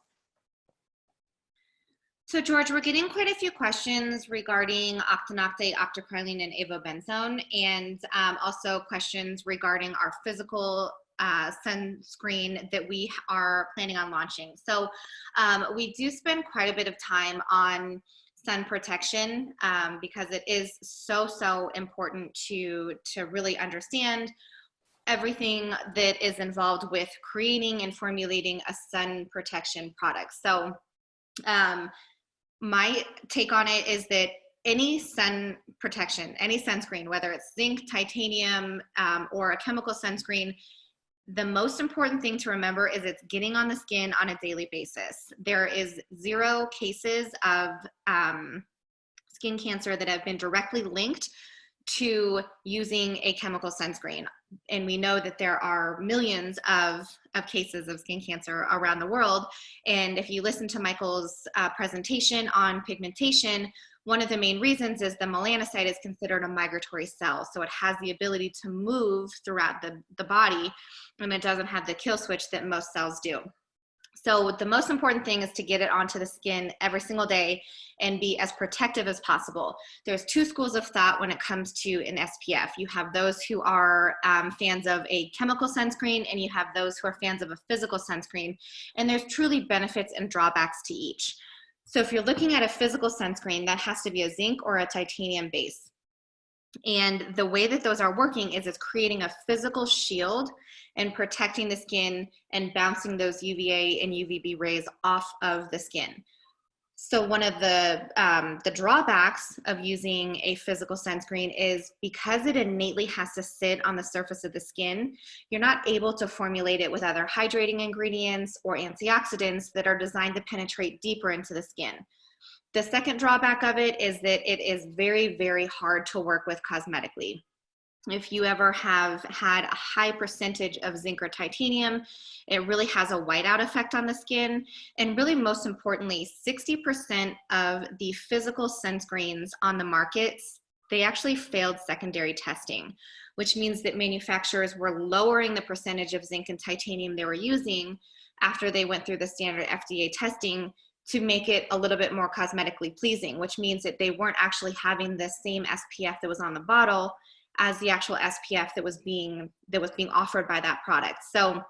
Speaker 1: So George, we're getting quite a few questions regarding octinoctate, octocrylene, and avobenzone, and also questions regarding our physical sunscreen that we are planning on launching. So we do spend quite a bit of time on sun protection because it is so important to really understand everything that is involved with creating and formulating a sun protection product. So my take on it is that any sun protection, any sunscreen, whether it's zinc, titanium, or a chemical sunscreen, the most important thing to remember is it's getting on the skin on a daily basis. There is 0 cases of skin cancer that have been directly linked to using a chemical sunscreen. And we know that there are millions of cases of skin cancer around the world. And if you listen to Michael's presentation on pigmentation, one of the main reasons is the melanocyte is considered a migratory cell. So it has the ability to move throughout the body, and it doesn't have the kill switch that most cells do. So the most important thing is to get it onto the skin every single day and be as protective as possible. There's 2 schools of thought when it comes to an SPF. You have those who are fans of a chemical sunscreen, and you have those who are fans of a physical sunscreen. And there's truly benefits and drawbacks to each. So if you're looking at a physical sunscreen, that has to be a zinc or a titanium base. And the way that those are working is it's creating a physical shield and protecting the skin and bouncing those UVA and UVB rays off of the skin. So one of the drawbacks of using a physical sunscreen is because it innately has to sit on the surface of the skin, you're not able to formulate it with other hydrating ingredients or antioxidants that are designed to penetrate deeper into the skin. The second drawback of it is that it is very hard to work with cosmetically. If you ever have had a high percentage of zinc or titanium, it really has a whiteout effect on the skin. And really, most importantly, 60% of the physical sunscreens on the markets, they actually failed secondary testing, which means that manufacturers were lowering the percentage of zinc and titanium they were using after they went through the standard FDA testing to make it a little bit more cosmetically pleasing, which means that they weren't actually having the same SPF that was on the bottle as the actual SPF that was being offered by that product. So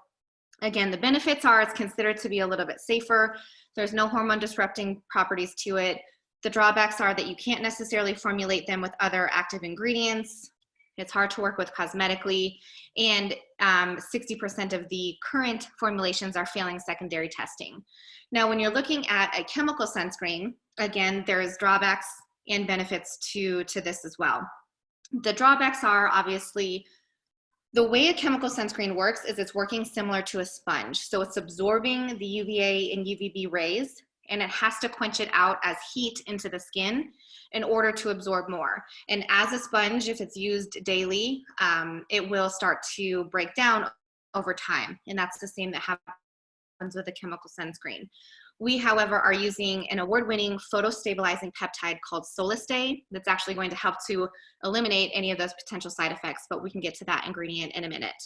Speaker 1: again, the benefits are it's considered to be a little bit safer. There's no hormone disrupting properties to it. The drawbacks are that you can't necessarily formulate them with other active ingredients. It's hard to work with cosmetically, and 60% of the current formulations are failing secondary testing. Now, when you're looking at a chemical sunscreen, again, there's drawbacks and benefits to this as well. The drawbacks are obviously the way a chemical sunscreen works is it's working similar to a sponge. So it's absorbing the UVA and UVB rays, and it has to quench it out as heat into the skin in order to absorb more. And as a sponge, if it's used daily, it will start to break down over time. And that's the same that happens with a chemical sunscreen. We, however, are using an award-winning photo-stabilizing peptide called Solistay that's actually going to help to eliminate any of those potential side effects, but we can get to that ingredient in a minute.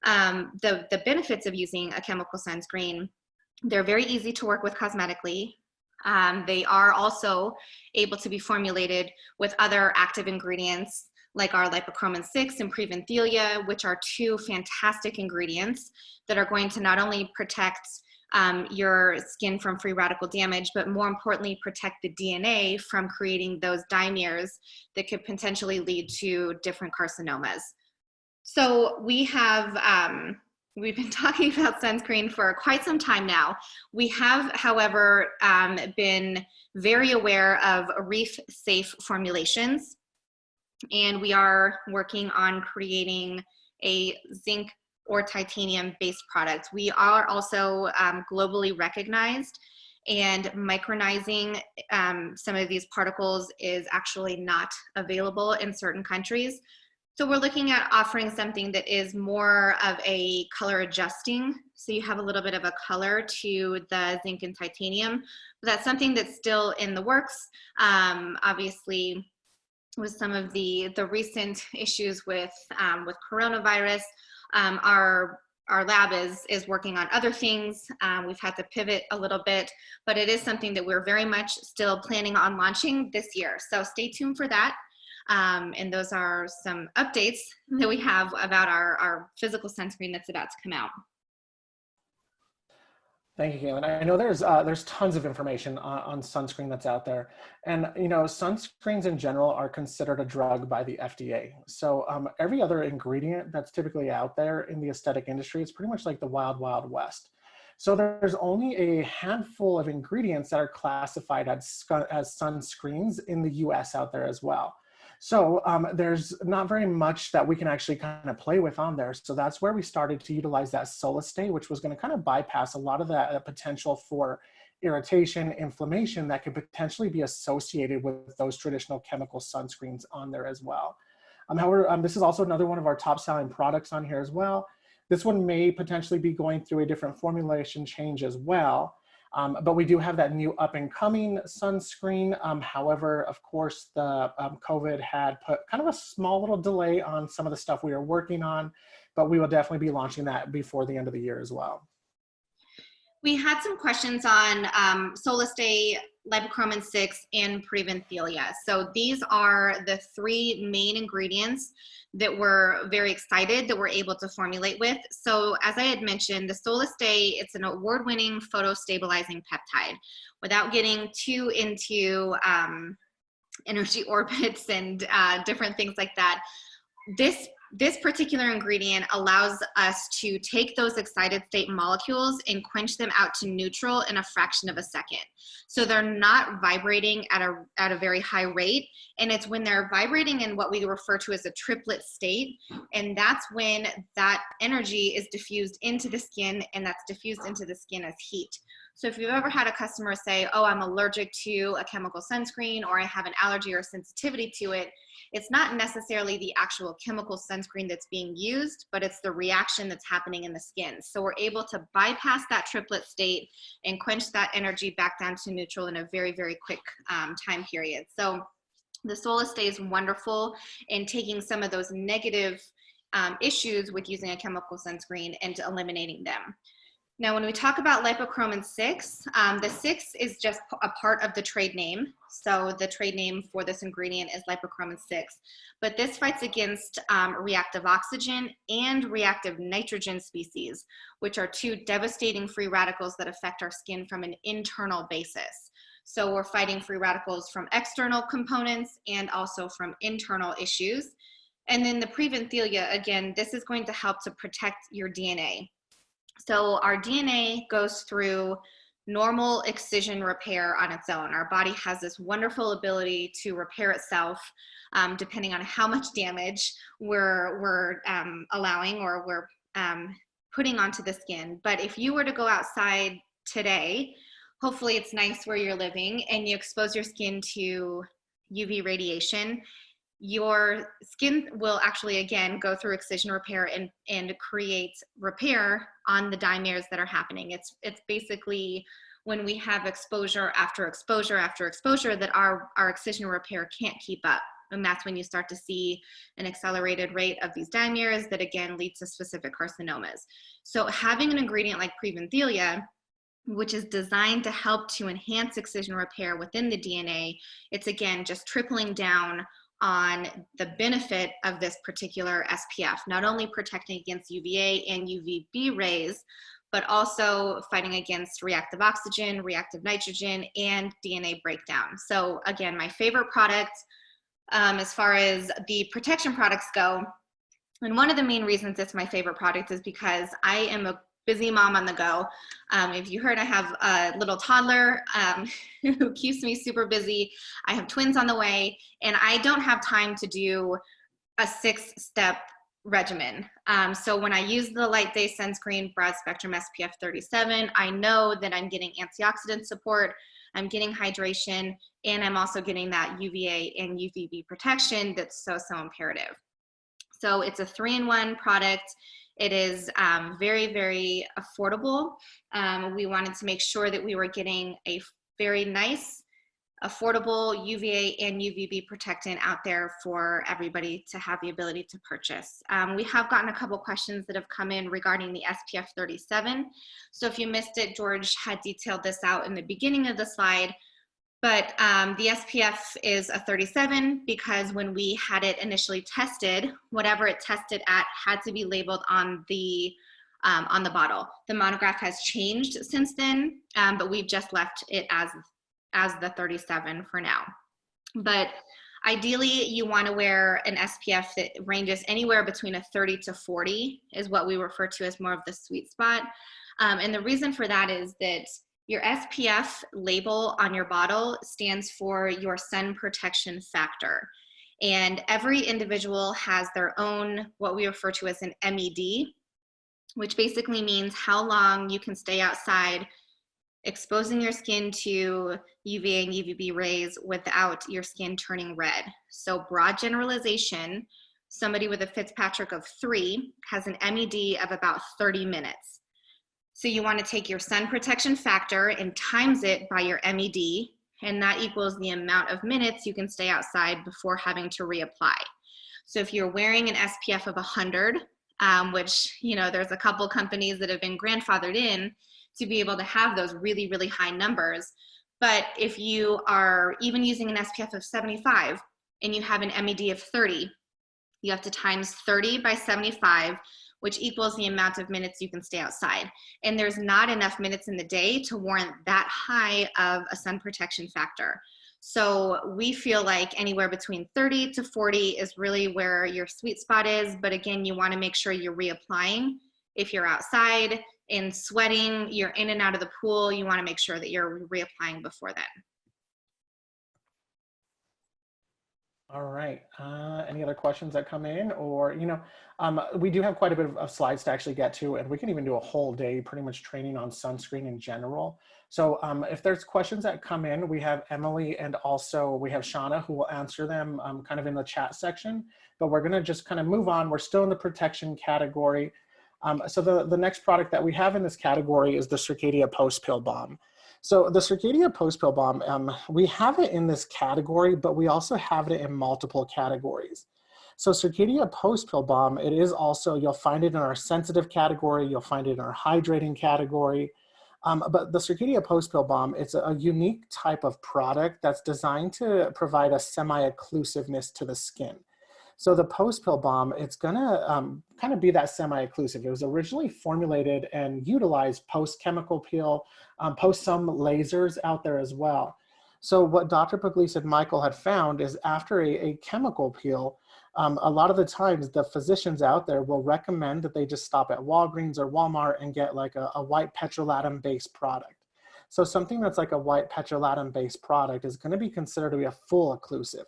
Speaker 1: The benefits of using a chemical sunscreen, they're very easy to work with cosmetically. They are also able to be formulated with other active ingredients like our lipochromin 6 and Preventhelia, which are 2 fantastic ingredients that are going to not only protect your skin from free radical damage, but more importantly, protect the DNA from creating those dimers that could potentially lead to different carcinomas. So we have, we've been talking about sunscreen for quite some time now. We have, however, been very aware of reef-safe formulations. and we are working on creating a zinc or titanium based product. We are also globally recognized, and micronizing some of these particles is actually not available in certain countries. So we're looking at offering something that is more of a color adjusting. So you have a little bit of a color to the zinc and titanium. But that's something that's still in the works. Obviously, with some of the recent issues with coronavirus, our lab is working on other things. We've had to pivot a little bit, but it is something that we're very much still planning on launching this year. So stay tuned for that. And those are some updates that we have about our physical sunscreen that's about to come out.
Speaker 2: Thank you, Caitlin. I know there's tons of information on sunscreen that's out there, and you know, sunscreens in general are considered a drug by the FDA. So every other ingredient that's typically out there in the aesthetic industry is pretty much like the wild, wild west. So there's only a handful of ingredients that are classified as sunscreens in the US out there as well. So there's not very much that we can actually kind of play with on there. So that's where we started to utilize that Solistay, which was going to kind of bypass a lot of that potential for irritation, inflammation that could potentially be associated with those traditional chemical sunscreens on there as well. However, this is also another one of our top selling products on here as well. This one may potentially be going through a different formulation change as well. But we do have that new up and coming sunscreen. However, of course, the COVID had put kind of a small little delay on some of the stuff we are working on, but we will definitely be launching that before the end of the year as well.
Speaker 1: We had some questions on Solistay, lipochromin 6, and Preventhelia. So these are the three main ingredients that we're very excited that we're able to formulate with. So as I had mentioned, the Solistay, it's an award-winning photo-stabilizing peptide. Without getting too into energy orbits and different things like that, this particular ingredient allows us to take those excited state molecules and quench them out to neutral in a fraction of a second. So they're not vibrating at a very high rate. And it's when they're vibrating in what we refer to as a triplet state. And that's when that energy is diffused into the skin, and that's diffused into the skin as heat. So if you've ever had a customer say, oh, I'm allergic to a chemical sunscreen, or I have an allergy or sensitivity to it, it's not necessarily the actual chemical sunscreen that's being used, but it's the reaction that's happening in the skin. So we're able to bypass that triplet state and quench that energy back down to neutral in a very, very quick time period. So the Solistay is wonderful in taking some of those negative issues with using a chemical sunscreen and eliminating them. Now, when we talk about lipochromin 6, the 6 is just a part of the trade name. So the trade name for this ingredient is lipochromin 6. But this fights against reactive oxygen and reactive nitrogen species, which are two devastating free radicals that affect our skin from an internal basis. So we're fighting free radicals from external components and also from internal issues. And then the Preventhelia, again, this is going to help to protect your DNA. So our DNA goes through normal excision repair on its own. Our body has this wonderful ability to repair itself depending on how much damage we're allowing or we're putting onto the skin. But if you were to go outside today, hopefully it's nice where you're living, and you expose your skin to UV radiation, your skin will actually, again, go through excision repair and create repair on the dimers that are happening. It's basically when we have exposure after exposure after exposure that our excision repair can't keep up. And that's when you start to see an accelerated rate of these dimers that, again, leads to specific carcinomas. So having an ingredient like Preventhelia, which is designed to help to enhance excision repair within the DNA, it's, again, just tripling down on the benefit of this particular SPF, not only protecting against UVA and UVB rays, but also fighting against reactive oxygen, reactive nitrogen, and DNA breakdown. So again, my favorite product as far as the protection products go, and one of the main reasons it's my favorite product is because I am busy mom on the go. If you heard, I have a little toddler who keeps me super busy. I have twins on the way, and I don't have time to do a 6-step regimen. So when I use the Light Day Sunscreen Broad Spectrum SPF 37, I know that I'm getting antioxidant support, I'm getting hydration, and I'm also getting that UVA and UVB protection that's so, so imperative. So it's a 3-in-1 product. It is very, very affordable. We wanted to make sure that we were getting a very nice, affordable UVA and UVB protectant out there for everybody to have the ability to purchase. We have gotten a couple questions that have come in regarding the SPF 37. So if you missed it, George had detailed this out in the beginning of the slide, but the SPF is a 37 because when we had it initially tested, whatever it tested at had to be labeled on the bottle. The monograph has changed since then, but we've just left it as the 37 for now. But ideally, you want to wear an SPF that ranges anywhere between a 30 to 40 is what we refer to as more of the sweet spot. And the reason for that is that your SPF label on your bottle stands for your sun protection factor. And every individual has their own, what we refer to as an MED, which basically means how long you can stay outside exposing your skin to UVA and UVB rays without your skin turning red. So broad generalization, somebody with a Fitzpatrick of 3 has an MED of about 30 minutes. So you want to take your sun protection factor and times it by your MED, and that equals the amount of minutes you can stay outside before having to reapply. So if you're wearing an SPF of 100, which, you know, there's a couple companies that have been grandfathered in to be able to have those really, really high numbers. But if you are even using an SPF of 75 and you have an MED of 30, you have to times 30 by 75, which equals the amount of minutes you can stay outside. And there's not enough minutes in the day to warrant that high of a sun protection factor. So we feel like anywhere between 30 to 40 is really where your sweet spot is. But again, you want to make sure you're reapplying. If you're outside and sweating, you're in and out of the pool, you want to make sure that you're reapplying before then.
Speaker 2: All right. Any other questions that come in? Or, you know, we do have quite a bit of slides to actually get to, and we can even do a whole day pretty much training on sunscreen in general. So if there's questions that come in, we have Emily and also we have Shauna who will answer them kind of in the chat section. But we're going to just kind of move on. We're still in the protection category. So the next product that we have in this category is the Circadia Post Pill Balm. So the Circadia Post Pill Balm, we have it in this category, but we also have it in multiple categories. So Circadia Post Pill Balm, it is also, you'll find it in our sensitive category, you'll find it in our hydrating category. But the Circadia Post Pill Balm, it's a unique type of product that's designed to provide a semi-occlusiveness to the skin. So the Post Pill Balm, it's gonna kind of be that semi-occlusive. It was originally formulated and utilized post-chemical peel, post some lasers out there as well. So what Dr. Pugliese and Michael had found is after a chemical peel, a lot of the times the physicians out there will recommend that they just stop at Walgreens or Walmart and get like a white petrolatum-based product. So something that's like a white petrolatum-based product is gonna be considered to be a full occlusive.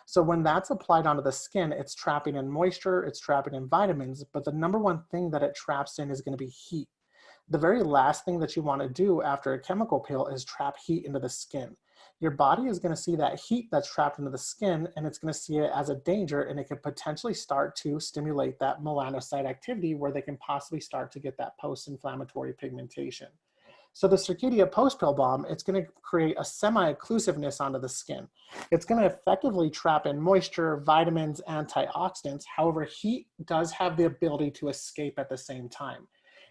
Speaker 2: So when that's applied onto the skin, it's trapping in moisture, it's trapping in vitamins, but the number one thing that it traps in is going to be heat. The very last thing that you want to do after a chemical peel is trap heat into the skin. Your body is going to see that heat that's trapped into the skin, and it's going to see it as a danger, and it can potentially start to stimulate that melanocyte activity where they can possibly start to get that post-inflammatory pigmentation. So the Circadia Post Pill Balm, it's going to create a semi-occlusiveness onto the skin. It's going to effectively trap in moisture, vitamins, antioxidants. However, heat does have the ability to escape at the same time.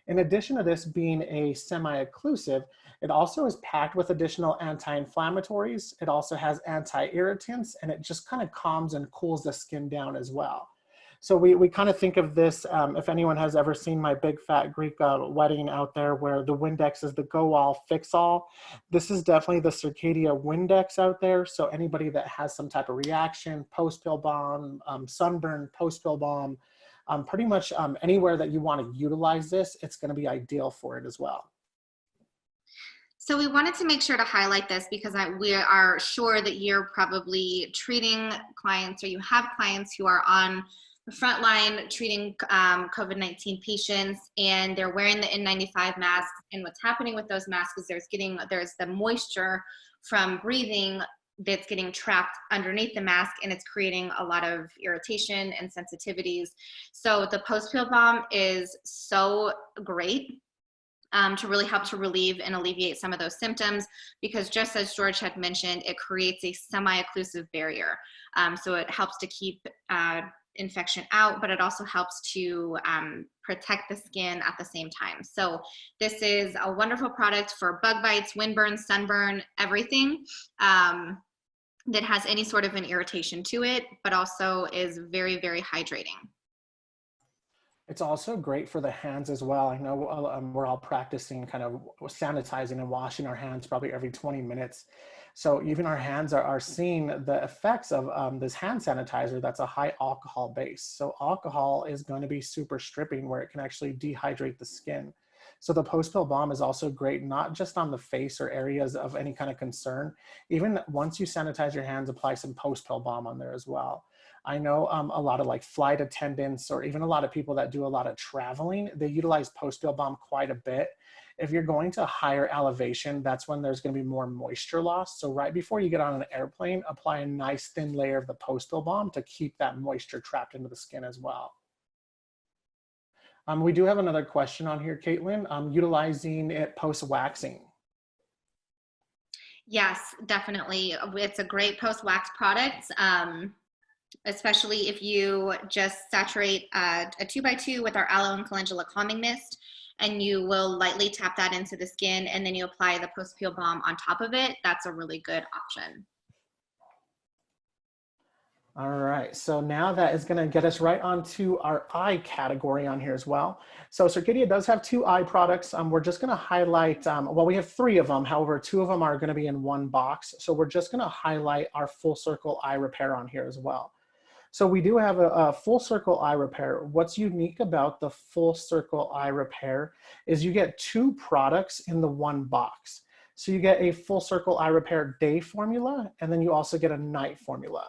Speaker 2: In addition to this being a semi-occlusive, it also is packed with additional anti-inflammatories. It also has anti-irritants, and it just kind of calms and cools the skin down as well. So we kind of think of this, if anyone has ever seen my big fat Greek wedding out there where the Windex is the go all fix all, this is definitely the Circadia Windex out there. So anybody that has some type of reaction, post pill balm, sunburn, post pill balm, pretty much anywhere that you want to utilize this, it's going to be ideal for it as well.
Speaker 1: So we wanted to make sure to highlight this because we are sure that you're probably treating clients, or you have clients who are on the front line treating COVID-19 patients, and they're wearing the N95 masks. And what's happening with those masks is there's the moisture from breathing that's getting trapped underneath the mask, and it's creating a lot of irritation and sensitivities. So the post-pill balm is so great to really help to relieve and alleviate some of those symptoms, because just as George had mentioned, it creates a semi-occlusive barrier. So it helps to keep infection out, but it also helps to protect the skin at the same time. So this is a wonderful product for bug bites, windburn, sunburn, everything that has any sort of an irritation to it, but also is very, very hydrating.
Speaker 2: It's also great for the hands as well. I know we're all practicing kind of sanitizing and washing our hands probably every 20 minutes. So even our hands are seeing the effects of this hand sanitizer that's a high alcohol base. So alcohol is going to be super stripping, where it can actually dehydrate the skin. So the post-pill balm is also great, not just on the face or areas of any kind of concern. Even once you sanitize your hands, apply some post-pill balm on there as well. I know a lot of like flight attendants, or even a lot of people that do a lot of traveling, they utilize post-pill balm quite a bit. If you're going to higher elevation, that's when there's going to be more moisture loss. So right before you get on an airplane, apply a nice thin layer of the post-pill balm to keep that moisture trapped into the skin as well. We do have another question on here, Caitlin, utilizing it post-waxing.
Speaker 1: Yes, definitely. It's a great post-wax product. Especially if you just saturate a 2x2 with our aloe and calendula calming mist, and you will lightly tap that into the skin, and then you apply the post-peel balm on top of it. That's a really good option.
Speaker 2: All right, so now that is going to get us right onto our eye category on here as well. So Circadia does have 2 eye products. We're just going to highlight, well, we have 3 of them. However, 2 of them are going to be in one box. So we're just going to highlight our full circle eye repair on here as well. So we do have a full circle eye repair. What's unique about the full circle eye repair is you get 2 products in the one box. So you get a full circle eye repair day formula, and then you also get a night formula.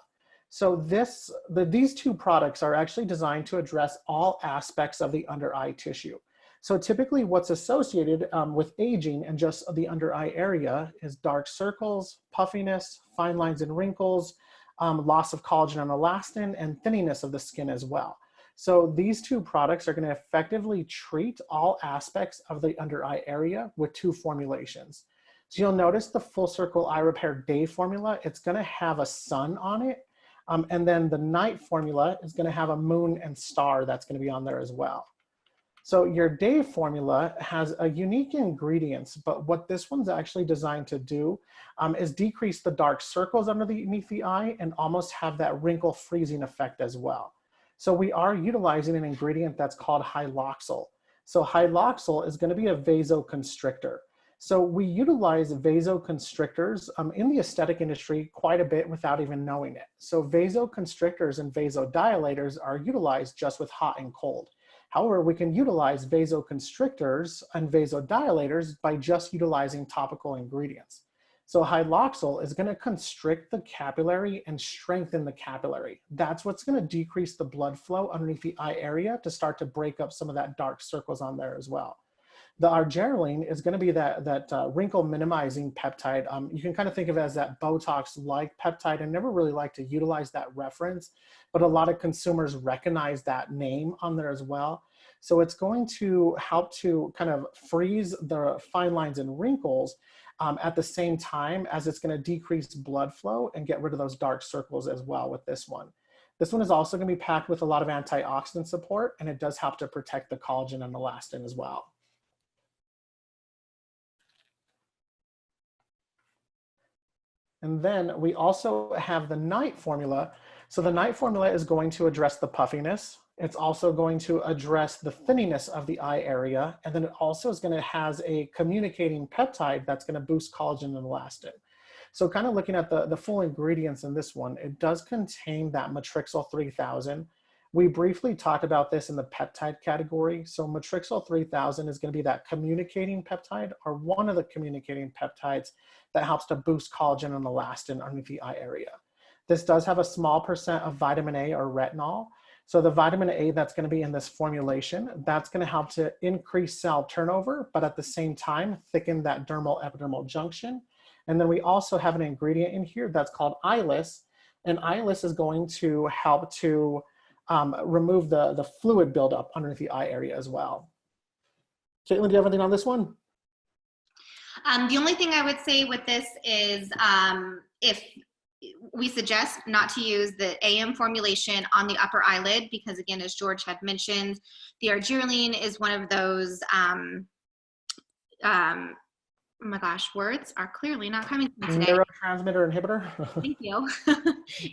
Speaker 2: So these 2 products are actually designed to address all aspects of the under eye tissue. So typically what's associated with aging and just the under eye area is dark circles, puffiness, fine lines and wrinkles, loss of collagen and elastin, and thinniness of the skin as well. So these 2 products are going to effectively treat all aspects of the under eye area with 2 formulations. So you'll notice the full circle eye repair day formula, it's going to have a sun on it. And then the night formula is going to have a moon and star that's going to be on there as well. So your day formula has a unique ingredients, but what this one's actually designed to do is decrease the dark circles underneath the eye and almost have that wrinkle freezing effect as well. So we are utilizing an ingredient that's called hyloxal. So hyloxal is going to be a vasoconstrictor. So we utilize vasoconstrictors in the aesthetic industry quite a bit without even knowing it. So vasoconstrictors and vasodilators are utilized just with hot and cold. However, we can utilize vasoconstrictors and vasodilators by just utilizing topical ingredients. So hyloxal is going to constrict the capillary and strengthen the capillary. That's what's going to decrease the blood flow underneath the eye area to start to break up some of that dark circles on there as well. The argireline is going to be that wrinkle minimizing peptide. You can kind of think of it as that Botox-like peptide. I never really like to utilize that reference, but a lot of consumers recognize that name on there as well. So it's going to help to kind of freeze the fine lines and wrinkles at the same time as it's going to decrease blood flow and get rid of those dark circles as well with this one. This one is also going to be packed with a lot of antioxidant support, and it does help to protect the collagen and elastin as well. And then we also have the night formula. So the night formula is going to address the puffiness. It's also going to address the thinniness of the eye area. And then it also is going to has a communicating peptide that's going to boost collagen and elastin. So kind of looking at the full ingredients in this one, it does contain that matrixyl 3000. We briefly talked about this in the peptide category. So matrixyl 3000 is going to be that communicating peptide, or one of the communicating peptides that helps to boost collagen and elastin underneath the eye area. This does have a small percent of vitamin A or retinol. So the vitamin A that's going to be in this formulation, that's going to help to increase cell turnover, but at the same time, thicken that dermal epidermal junction. And then we also have an ingredient in here that's called eyeless, and eyeless is going to help to remove the fluid buildup underneath the eye area as well. Caitlin, do you have anything on this one?
Speaker 1: The only thing I would say with this is if we suggest not to use the AM formulation on the upper eyelid, because again, as George had mentioned, the argireline is one of those oh my gosh, words are clearly not coming to me today.
Speaker 2: Neurotransmitter inhibitor.
Speaker 1: Thank you.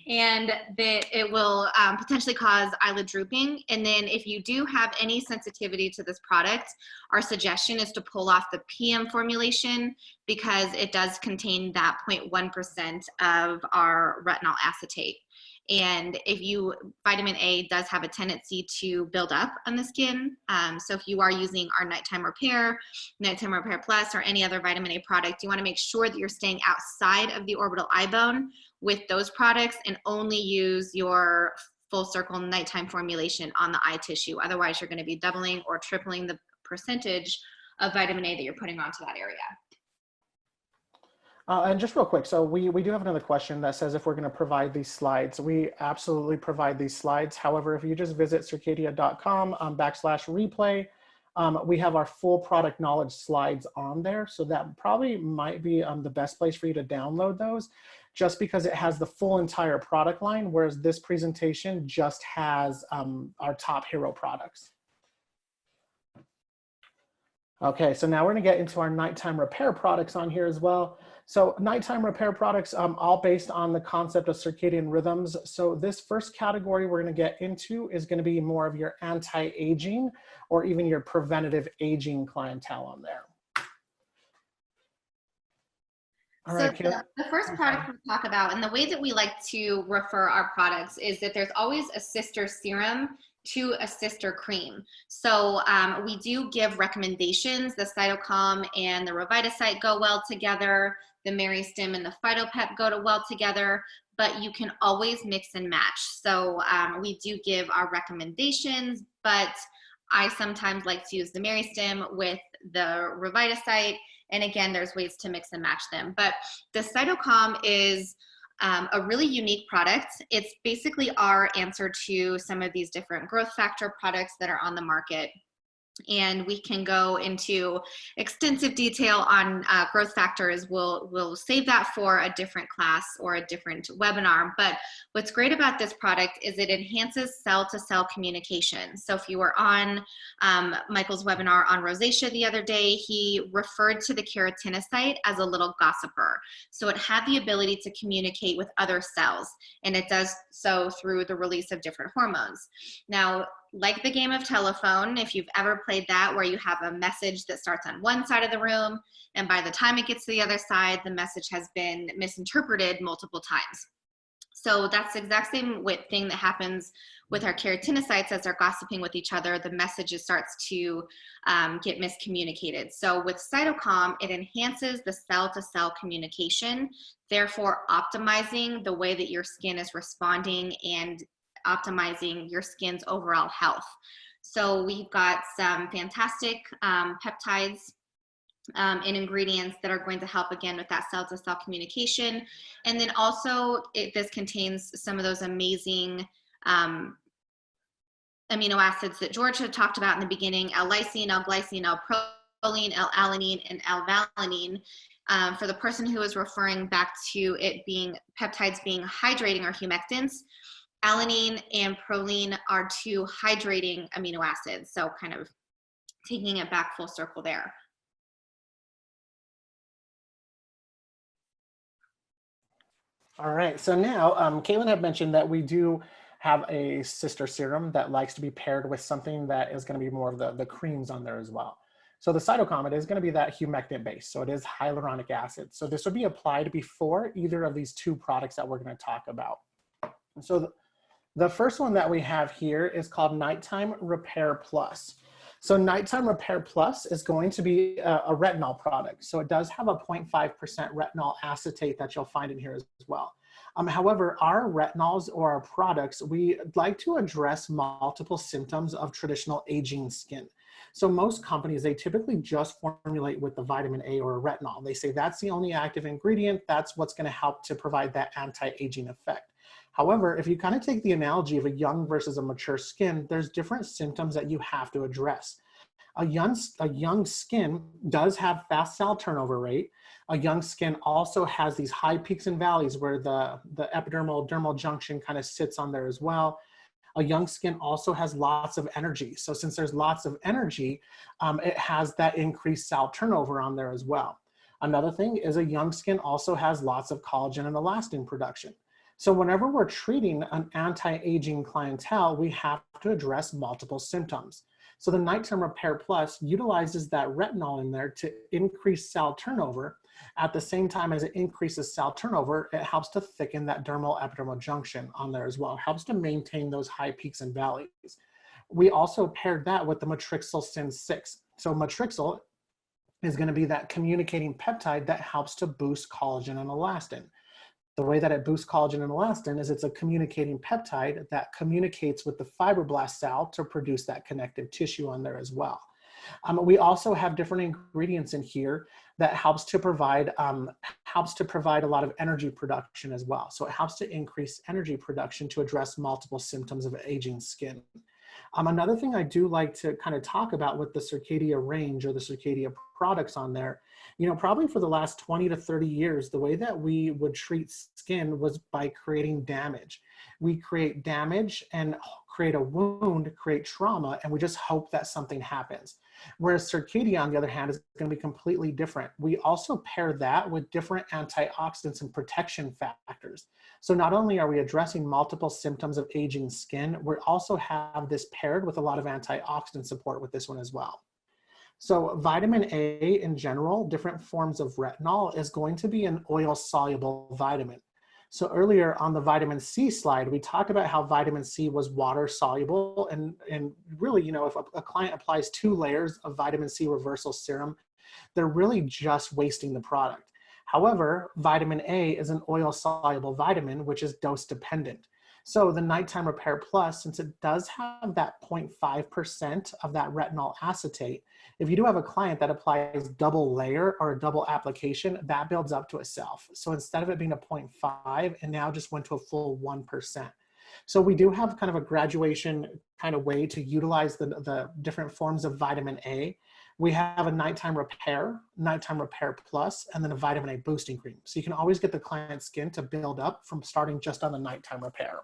Speaker 1: And that it will potentially cause eyelid drooping. And then if you do have any sensitivity to this product, our suggestion is to pull off the PM formulation, because it does contain that 0.1% of our retinol acetate. And vitamin A does have a tendency to build up on the skin. So if you are using our Nighttime Repair Plus, or any other vitamin A product, you want to make sure that you're staying outside of the orbital eye bone with those products, and only use your full circle nighttime formulation on the eye tissue. Otherwise, you're going to be doubling or tripling the percentage of vitamin A that you're putting onto that area.
Speaker 2: And just real quick, so we do have another question that says if we're going to provide these slides. We absolutely provide these slides. However, if you just visit circadia.com /replay, we have our full product knowledge slides on there. So that probably might be the best place for you to download those, just because it has the full entire product line, whereas this presentation just has our top hero products. Okay, so now we're going to get into our nighttime repair products on here as well. So nighttime repair products, all based on the concept of circadian rhythms. So this first category we're going to get into is going to be more of your anti-aging or even your preventative aging clientele on there. All right,
Speaker 1: the first product we talk about, and the way that we like to refer our products, is that there's always a sister serum to a sister cream. So we do give recommendations. The Cytocalm and the Revitacite go well together. The Meristem and the Phytopep go well together, but you can always mix and match. So we do give our recommendations, but I sometimes like to use the Meristem with the Revitacite. And again, there's ways to mix and match them. But the Cytocalm is a really unique product. It's basically our answer to some of these different growth factor products that are on the market. And we can go into extensive detail on growth factors. We'll save that for a different class or a different webinar. But what's great about this product is it enhances cell-to-cell communication. So if you were on Michael's webinar on rosacea the other day, he referred to the keratinocyte as a little gossiper. So it had the ability to communicate with other cells, and it does so through the release of different hormones. Now, like the game of telephone, if you've ever played that, where you have a message that starts on one side of the room, and by the time it gets to the other side, the message has been misinterpreted multiple times. So that's the exact same thing that happens with our keratinocytes. As they're gossiping with each other, the message starts to get miscommunicated. So with Cytocalm, it enhances the cell-to-cell communication, therefore optimizing the way that your skin is responding and optimizing your skin's overall health. So we've got some fantastic peptides and ingredients that are going to help again with that cell-to-cell communication. And then also this contains some of those amazing amino acids that George had talked about in the beginning: L-lysine, L-glycine, L-proline, L-alanine, and L-valine. For the person who is referring back to it being peptides being hydrating or humectants, alanine and proline are two hydrating amino acids. So kind of taking it back full circle there.
Speaker 2: All right, so now Caitlin had mentioned that we do have a sister serum that likes to be paired with something that is going to be more of the creams on there as well. So the Cytocalm, it is going to be that humectant base. So it is hyaluronic acid. So this would be applied before either of these two products that we're going to talk about. So The first one that we have here is called Nighttime Repair Plus. So Nighttime Repair Plus is going to be a retinol product. So it does have a 0.5% retinol acetate that you'll find in here as well. However, our retinols or our products, we like to address multiple symptoms of traditional aging skin. So most companies, they typically just formulate with the vitamin A or a retinol. They say that's the only active ingredient. That's what's going to help to provide that anti-aging effect. However, if you kind of take the analogy of a young versus a mature skin, there's different symptoms that you have to address. A young skin does have fast cell turnover rate. A young skin also has these high peaks and valleys where the epidermal dermal junction kind of sits on there as well. A young skin also has lots of energy. So since there's lots of energy, it has that increased cell turnover on there as well. Another thing is a young skin also has lots of collagen and elastin production. So whenever we're treating an anti-aging clientele, we have to address multiple symptoms. So the Nighttime Repair Plus utilizes that retinol in there to increase cell turnover. At the same time as it increases cell turnover, it helps to thicken that dermal epidermal junction on there as well. It helps to maintain those high peaks and valleys. We also paired that with the matrixyl sin 6. So matrixyl is going to be that communicating peptide that helps to boost collagen and elastin. The way that it boosts collagen and elastin is it's a communicating peptide that communicates with the fibroblast cell to produce that connective tissue on there as well. We also have different ingredients in here that helps to provide a lot of energy production as well. So it helps to increase energy production to address multiple symptoms of aging skin. Another thing I do like to kind of talk about with the Circadia range or the Circadia products on there, you know, probably for the last 20 to 30 years, the way that we would treat skin was by creating damage. We create damage and create a wound, create trauma, and we just hope that something happens. Whereas Circadia, on the other hand, is going to be completely different. We also pair that with different antioxidants and protection factors. So not only are we addressing multiple symptoms of aging skin, we also have this paired with a lot of antioxidant support with this one as well. So vitamin A in general, different forms of retinol, is going to be an oil-soluble vitamin. So earlier on the vitamin C slide, we talked about how vitamin C was water soluble, and really, you know, if a client applies 2 layers of vitamin C reversal serum, they're really just wasting the product. However, vitamin A is an oil soluble vitamin, which is dose dependent. So the Nighttime Repair Plus, since it does have that 0.5% of that retinol acetate, if you do have a client that applies double layer or a double application, that builds up to itself. So instead of it being a 0.5, it now just went to a full 1%. So we do have kind of a graduation kind of way to utilize the different forms of vitamin A. We have a Nighttime Repair Plus, and then a vitamin A boosting cream. So you can always get the client's skin to build up from starting just on the Nighttime Repair.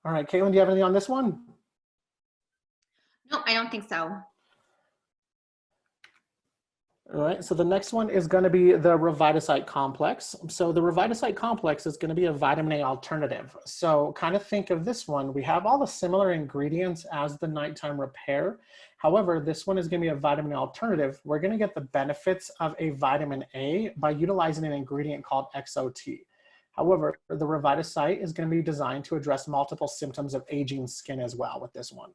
Speaker 2: All right, Caitlin, do you have anything on this one?
Speaker 1: No, I don't think so.
Speaker 2: All right, so the next one is going to be the Revitacite Complex. So the Revitacite Complex is going to be a vitamin A alternative. So kind of think of this one. We have all the similar ingredients as the Nighttime Repair. However, this one is going to be a vitamin A alternative. We're going to get the benefits of a vitamin A by utilizing an ingredient called XOT. However, the Revitacite is going to be designed to address multiple symptoms of aging skin as well with this one.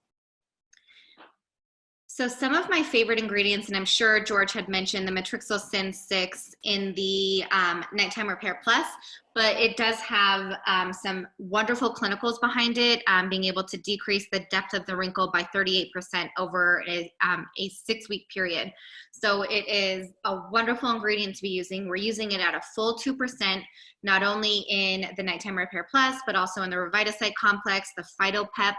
Speaker 1: So some of my favorite ingredients, and I'm sure George had mentioned the matrixyl sin 6 in the Nighttime Repair Plus, but it does have some wonderful clinicals behind it, being able to decrease the depth of the wrinkle by 38% over a 6-week period. So it is a wonderful ingredient to be using. We're using it at a full 2%, not only in the Nighttime Repair Plus, but also in the Revitacite Complex, the PhytoPep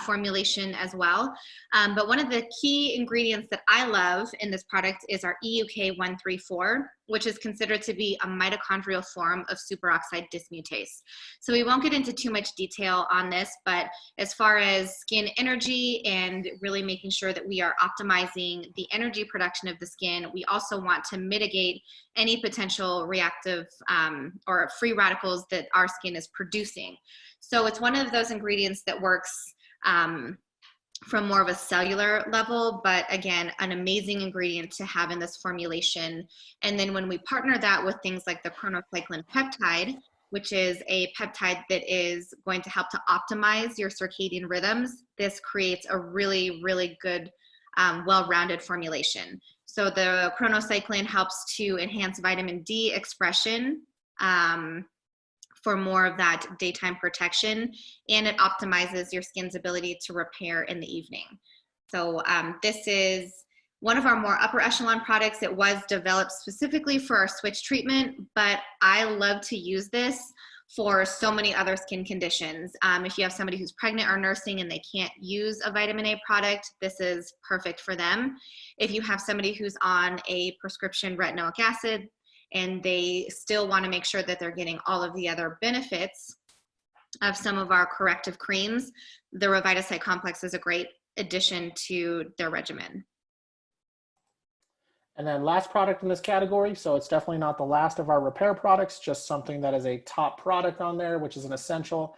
Speaker 1: formulation as well. But one of the key ingredients that I love in this product is our EUK134, which is considered to be a mitochondrial form of superoxide dismutase. So we won't get into too much detail on this, but as far as skin energy and really making sure that we are optimizing the energy production of the skin, we also want to mitigate any potential reactive or free radicals that our skin is producing. So it's one of those ingredients that works from more of a cellular level, but again, an amazing ingredient to have in this formulation. And then when we partner that with things like the chronocycline peptide, which is a peptide that is going to help to optimize your circadian rhythms. This creates a really, really good, well-rounded formulation. So the chronocycline helps to enhance vitamin D expression for more of that daytime protection, and it optimizes your skin's ability to repair in the evening. So this is one of our more upper echelon products. It was developed specifically for our switch treatment, but I love to use this for so many other skin conditions. If you have somebody who's pregnant or nursing and they can't use a vitamin A product, this is perfect for them. If you have somebody who's on a prescription retinoic acid and they still want to make sure that they're getting all of the other benefits of some of our corrective creams, the Revitacite Complex is a great addition to their regimen.
Speaker 2: And then last product in this category, so it's definitely not the last of our repair products, just something that is a top product on there, which is an essential,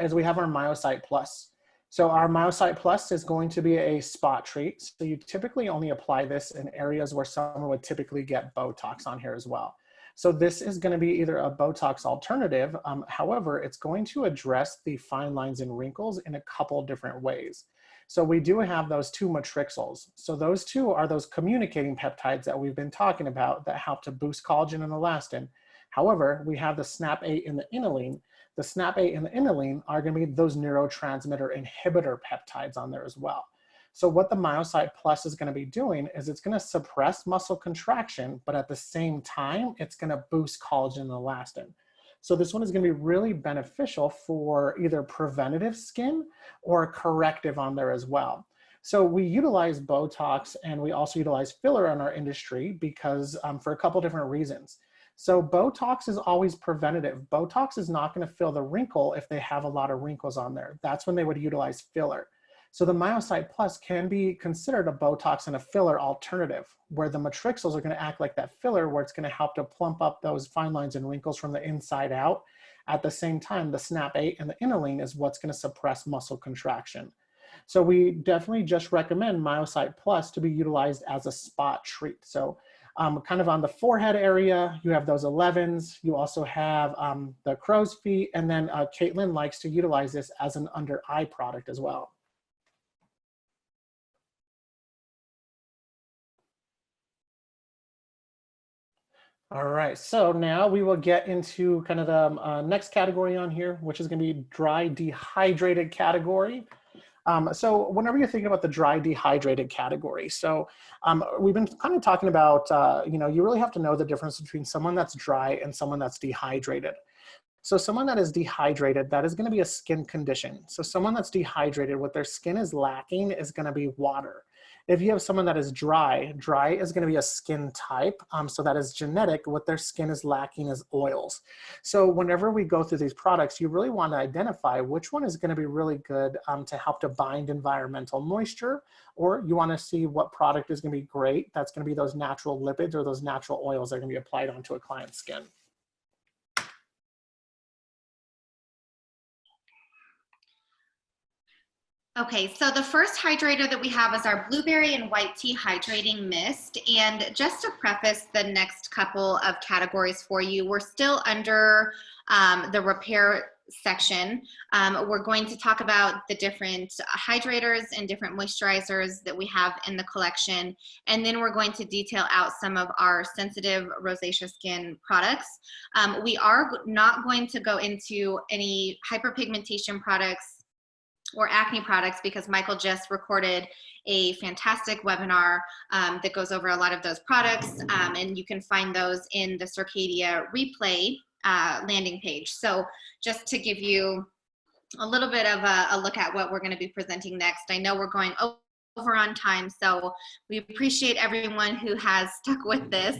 Speaker 2: is we have our Myocyte Plus. So our Myocyte Plus is going to be a spot treat. So you typically only apply this in areas where someone would typically get Botox on here as well. So this is going to be either a Botox alternative. However, it's going to address the fine lines and wrinkles in a couple different ways. So we do have those two matrixyls. So those two are those communicating peptides that we've been talking about that help to boost collagen and elastin. However, we have the SNAP8 and the inulin. The SNAP8 and the inulin are going to be those neurotransmitter inhibitor peptides on there as well. So what the Myocyte Plus is going to be doing is it's going to suppress muscle contraction, but at the same time, it's going to boost collagen and elastin. So this one is going to be really beneficial for either preventative skin or corrective on there as well. So we utilize Botox and we also utilize filler in our industry because for a couple different reasons. So Botox is always preventative. Botox is not going to fill the wrinkle if they have a lot of wrinkles on there. That's when they would utilize filler. So the Myocyte Plus can be considered a Botox and a filler alternative, where the matrixyls are going to act like that filler, where it's going to help to plump up those fine lines and wrinkles from the inside out. At the same time, the SNAP8 and the inulin is what's going to suppress muscle contraction. So we definitely just recommend Myocyte Plus to be utilized as a spot treat. So kind of on the forehead area, you have those 11s. You also have the crow's feet. And then Caitlin likes to utilize this as an under eye product as well. All right, so now we will get into kind of the next category on here, which is going to be dry dehydrated category. So whenever you're thinking about the dry dehydrated category, so we've been kind of talking about, you really have to know the difference between someone that's dry and someone that's dehydrated. So someone that is dehydrated, that is going to be a skin condition. So someone that's dehydrated, what their skin is lacking is going to be water. If you have someone that is dry, dry is going to be a skin type. So that is genetic. What their skin is lacking is oils. So whenever we go through these products, you really want to identify which one is going to be really good to help to bind environmental moisture, or you want to see what product is going to be great. That's going to be those natural lipids or those natural oils that are going to be applied onto a client's skin.
Speaker 1: Okay, so the first hydrator that we have is our blueberry and white tea hydrating mist. And just to preface the next couple of categories for you, we're still under the repair section. We're going to talk about the different hydrators and different moisturizers that we have in the collection. And then we're going to detail out some of our sensitive rosacea skin products. We are not going to go into any hyperpigmentation products or acne products because Michael just recorded a fantastic webinar that goes over a lot of those products, and you can find those in the Circadia replay landing page. So just to give you a little bit of a look at what we're going to be presenting next, I know we're going over on time, so we appreciate everyone who has stuck with this.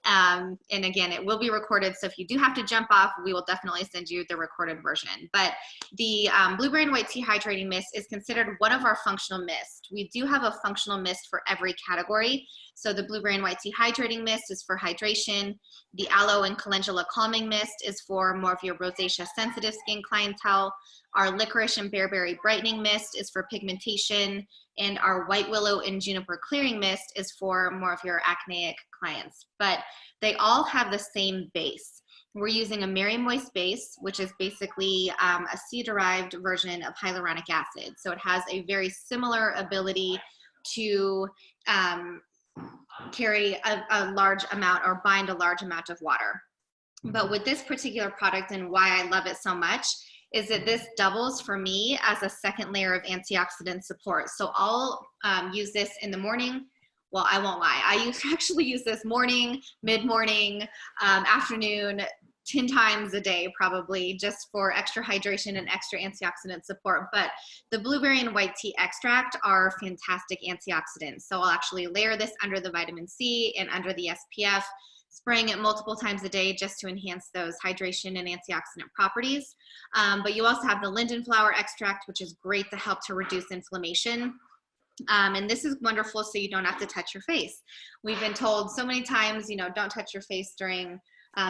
Speaker 1: And again, it will be recorded, so if you do have to jump off, we will definitely send you the recorded version. But the blueberry and white tea hydrating mist is considered one of our functional mists. We do have a functional mist for every category. So the blueberry and white tea hydrating mist is for hydration. The aloe and calendula calming mist is for more of your rosacea sensitive skin clientele. Our licorice and bearberry brightening mist is for pigmentation. And our white willow and juniper clearing mist is for more of your acneic clients. But they all have the same base. We're using a Mary Moist base, which is basically a sea-derived version of hyaluronic acid. So it has a very similar ability to carry a large amount or bind a large amount of water. But with this particular product, and why I love it so much, is that this doubles for me as a second layer of antioxidant support. So I'll use this in the morning. Well, I won't lie. I actually use this morning, mid-morning, afternoon, 10 times a day probably, just for extra hydration and extra antioxidant support. But the blueberry and white tea extract are fantastic antioxidants. So I'll actually layer this under the vitamin C and under the SPF, spraying it multiple times a day just to enhance those hydration and antioxidant properties. But you also have the linden flower extract, which is great to help to reduce inflammation. And this is wonderful so you don't have to touch your face. We've been told so many times, don't touch your face during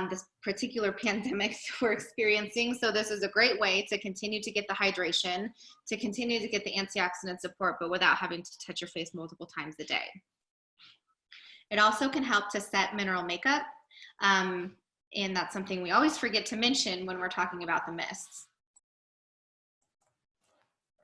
Speaker 1: this particular pandemic we're experiencing. So this is a great way to continue to get the hydration, to continue to get the antioxidant support, but without having to touch your face multiple times a day. It also can help to set mineral makeup. And that's something we always forget to mention when we're talking about the mists.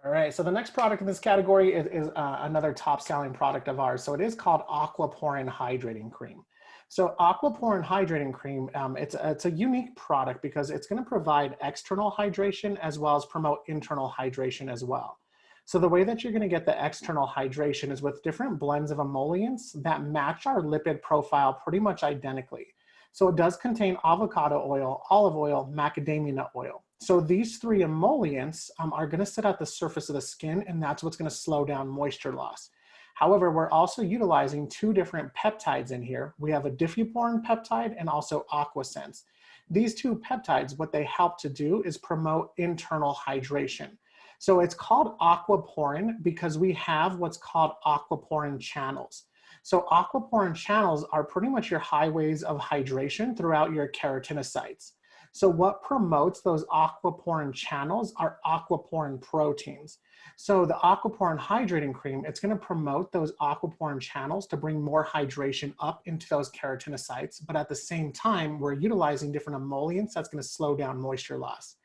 Speaker 2: All right, so the next product in this category is another top-selling product of ours. So it is called Aquaporin Hydrating Cream. So Aquaporin Hydrating Cream, it's a unique product because it's going to provide external hydration as well as promote internal hydration as well. So the way that you're going to get the external hydration is with different blends of emollients that match our lipid profile pretty much identically. So it does contain avocado oil, olive oil, macadamia nut oil. So these three emollients are going to sit at the surface of the skin, and that's what's going to slow down moisture loss. However, we're also utilizing two different peptides in here. We have a diffuporin peptide and also Aquasense. These two peptides, what they help to do is promote internal hydration. So it's called aquaporin because we have what's called aquaporin channels. So aquaporin channels are pretty much your highways of hydration throughout your keratinocytes. So what promotes those aquaporin channels are aquaporin proteins. So the Aquaporin Hydrating Cream, it's going to promote those aquaporin channels to bring more hydration up into those keratinocytes. But at the same time, we're utilizing different emollients that's going to slow down moisture loss.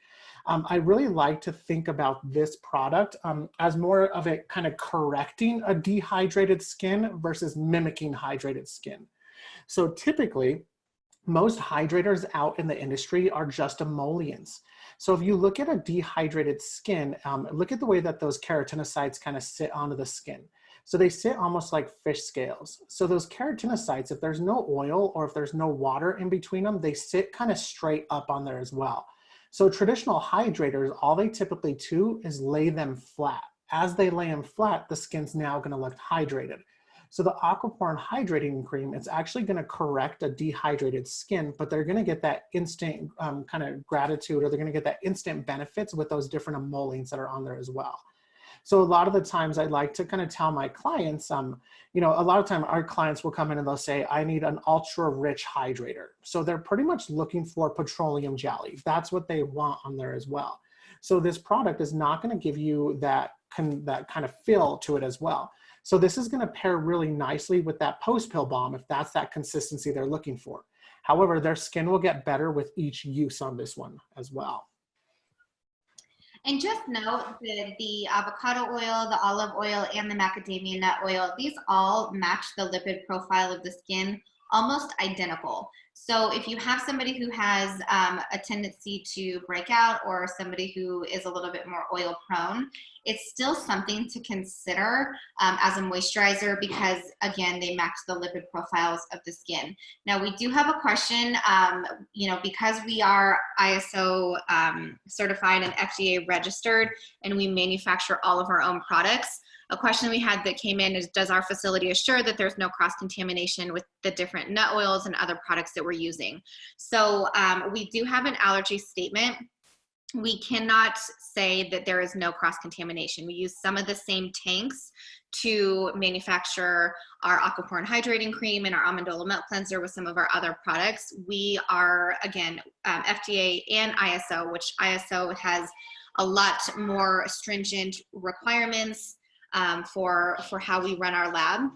Speaker 2: I really like to think about this product as more of a kind of correcting a dehydrated skin versus mimicking hydrated skin. So typically, most hydrators out in the industry are just emollients. So if you look at a dehydrated skin, look at the way that those keratinocytes kind of sit onto the skin. So they sit almost like fish scales. So those keratinocytes, if there's no oil or if there's no water in between them, they sit kind of straight up on there as well. So traditional hydrators, all they typically do is lay them flat. As they lay them flat, the skin's now going to look hydrated. So the Aquaporin Hydrating Cream, it's actually going to correct a dehydrated skin, but they're going to get that instant kind of gratitude, or they're going to get that instant benefits with those different emollients that are on there as well. So a lot of the times I like to kind of tell my clients, a lot of time our clients will come in and they'll say, I need an ultra rich hydrator. So they're pretty much looking for petroleum jelly. That's what they want on there as well. So this product is not going to give you that kind of feel to it as well. So this is going to pair really nicely with that post-pill balm if that's that consistency they're looking for. However, their skin will get better with each use on this one as well.
Speaker 1: And just note that the avocado oil, the olive oil, and the macadamia nut oil, these all match the lipid profile of the skin almost identical. So if you have somebody who has a tendency to break out, or somebody who is a little bit more oil prone, it's still something to consider as a moisturizer because, again, they match the lipid profiles of the skin. Now, we do have a question, because we are ISO certified and FDA registered, and we manufacture all of our own products. A question we had that came in is, does our facility assure that there's no cross-contamination with the different nut oils and other products that we're using? So we do have an allergy statement. We cannot say that there is no cross-contamination. We use some of the same tanks to manufacture our Aquaporin Hydrating Cream and our Amendola Milk Cleanser with some of our other products. We are, again, FDA and ISO, which ISO has a lot more stringent requirements for how we run our lab.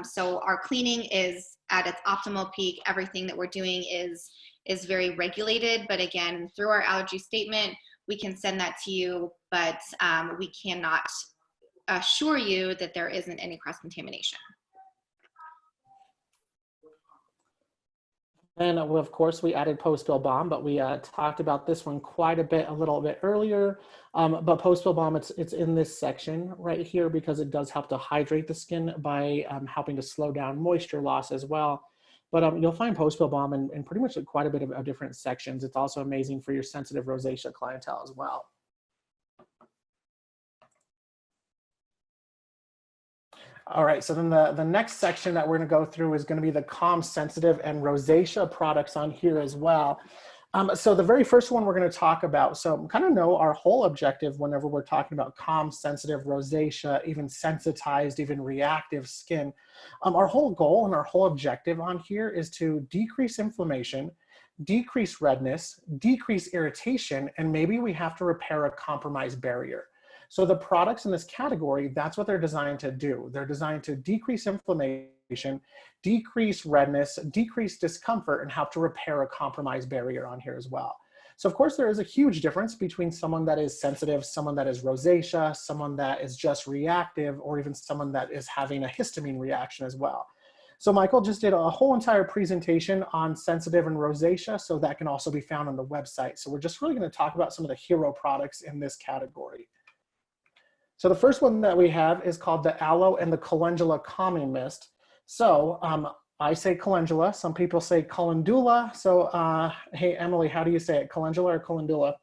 Speaker 1: So our cleaning is at its optimal peak. Everything that we're doing is is very regulated. But again, through our allergy statement, we can send that to you, but we cannot assure you that there isn't any cross-contamination.
Speaker 2: And of course, we added post-pill balm, but we talked about this one quite a little bit earlier. But post-pill balm, it's in this section right here because it does help to hydrate the skin by helping to slow down moisture loss as well. But you'll find post-pill balm in pretty much quite a bit of different sections. It's also amazing for your sensitive rosacea clientele as well. All right, so then the next section that we're gonna go through is gonna be the calm, sensitive, and rosacea products on here as well. So the very first one we're gonna talk about, so kind of know our whole objective whenever we're talking about calm, sensitive, rosacea, even sensitized, even reactive skin. Our whole goal and our whole objective on here is to decrease inflammation, decrease redness, decrease irritation, and maybe we have to repair a compromised barrier. So the products in this category, that's what they're designed to do. They're designed to decrease inflammation, decrease redness, decrease discomfort, and help to repair a compromised barrier on here as well. So of course there is a huge difference between someone that is sensitive, someone that is rosacea, someone that is just reactive, or even someone that is having a histamine reaction as well. So Michael just did a whole entire presentation on sensitive and rosacea, so that can also be found on the website. So we're just really going to talk about some of the hero products in this category. So the first one that we have is called the Aloe and the Calendula Calming Mist. So I say calendula, some people say calendula. So hey, Emily, how do you say it? Calendula or calendula?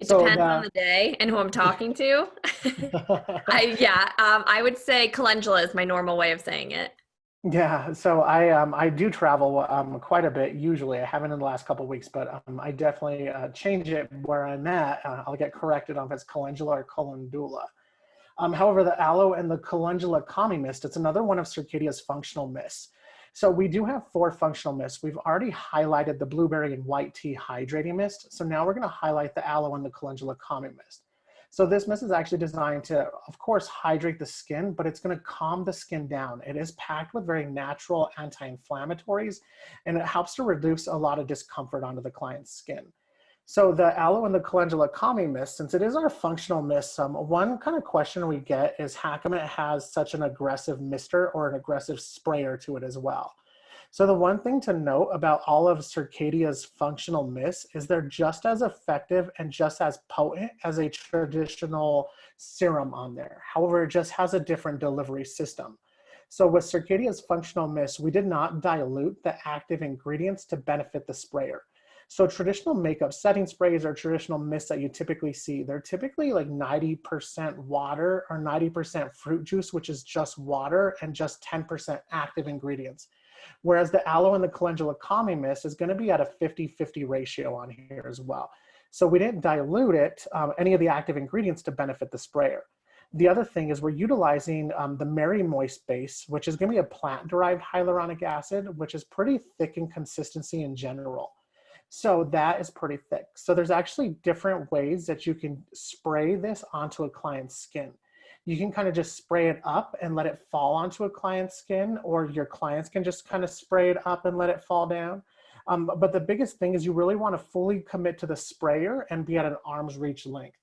Speaker 3: It depends on the day and who I'm talking to. I would say calendula is my normal way of saying it.
Speaker 2: Yeah, so I do travel quite a bit usually. I haven't in the last couple of weeks, but I definitely change it where I'm at. I'll get corrected on if it's calendula or calendula. However, the Aloe and the Calendula Calming Mist, it's another one of Circadia's functional mists. So we do have 4 functional mists. We've already highlighted the blueberry and white tea hydrating mist. So now we're going to highlight the Aloe and the Calendula Calming Mist. So this mist is actually designed to, of course, hydrate the skin, but it's going to calm the skin down. It is packed with very natural anti-inflammatories, and it helps to reduce a lot of discomfort onto the client's skin. So the Aloe and the Calendula Calming Mist, since it is our functional mist, one kind of question we get is how come it has such an aggressive mister or an aggressive sprayer to it as well? So the one thing to note about all of Circadia's functional mists is they're just as effective and just as potent as a traditional serum on there. However, it just has a different delivery system. So with Circadia's functional mist, we did not dilute the active ingredients to benefit the sprayer. So traditional makeup setting sprays or traditional mists that you typically see, they're typically like 90% water or 90% fruit juice, which is just water, and just 10% active ingredients. Whereas the Aloe and the Calendula Calming Mist is going to be at a 50-50 ratio on here as well. So we didn't dilute it, any of the active ingredients to benefit the sprayer. The other thing is we're utilizing the Mary Moist base, which is going to be a plant-derived hyaluronic acid, which is pretty thick in consistency in general. So that is pretty thick. So there's actually different ways that you can spray this onto a client's skin. You can kind of just spray it up and let it fall onto a client's skin, or your clients can just kind of spray it up and let it fall down. But the biggest thing is you really want to fully commit to the sprayer and be at an arm's reach length.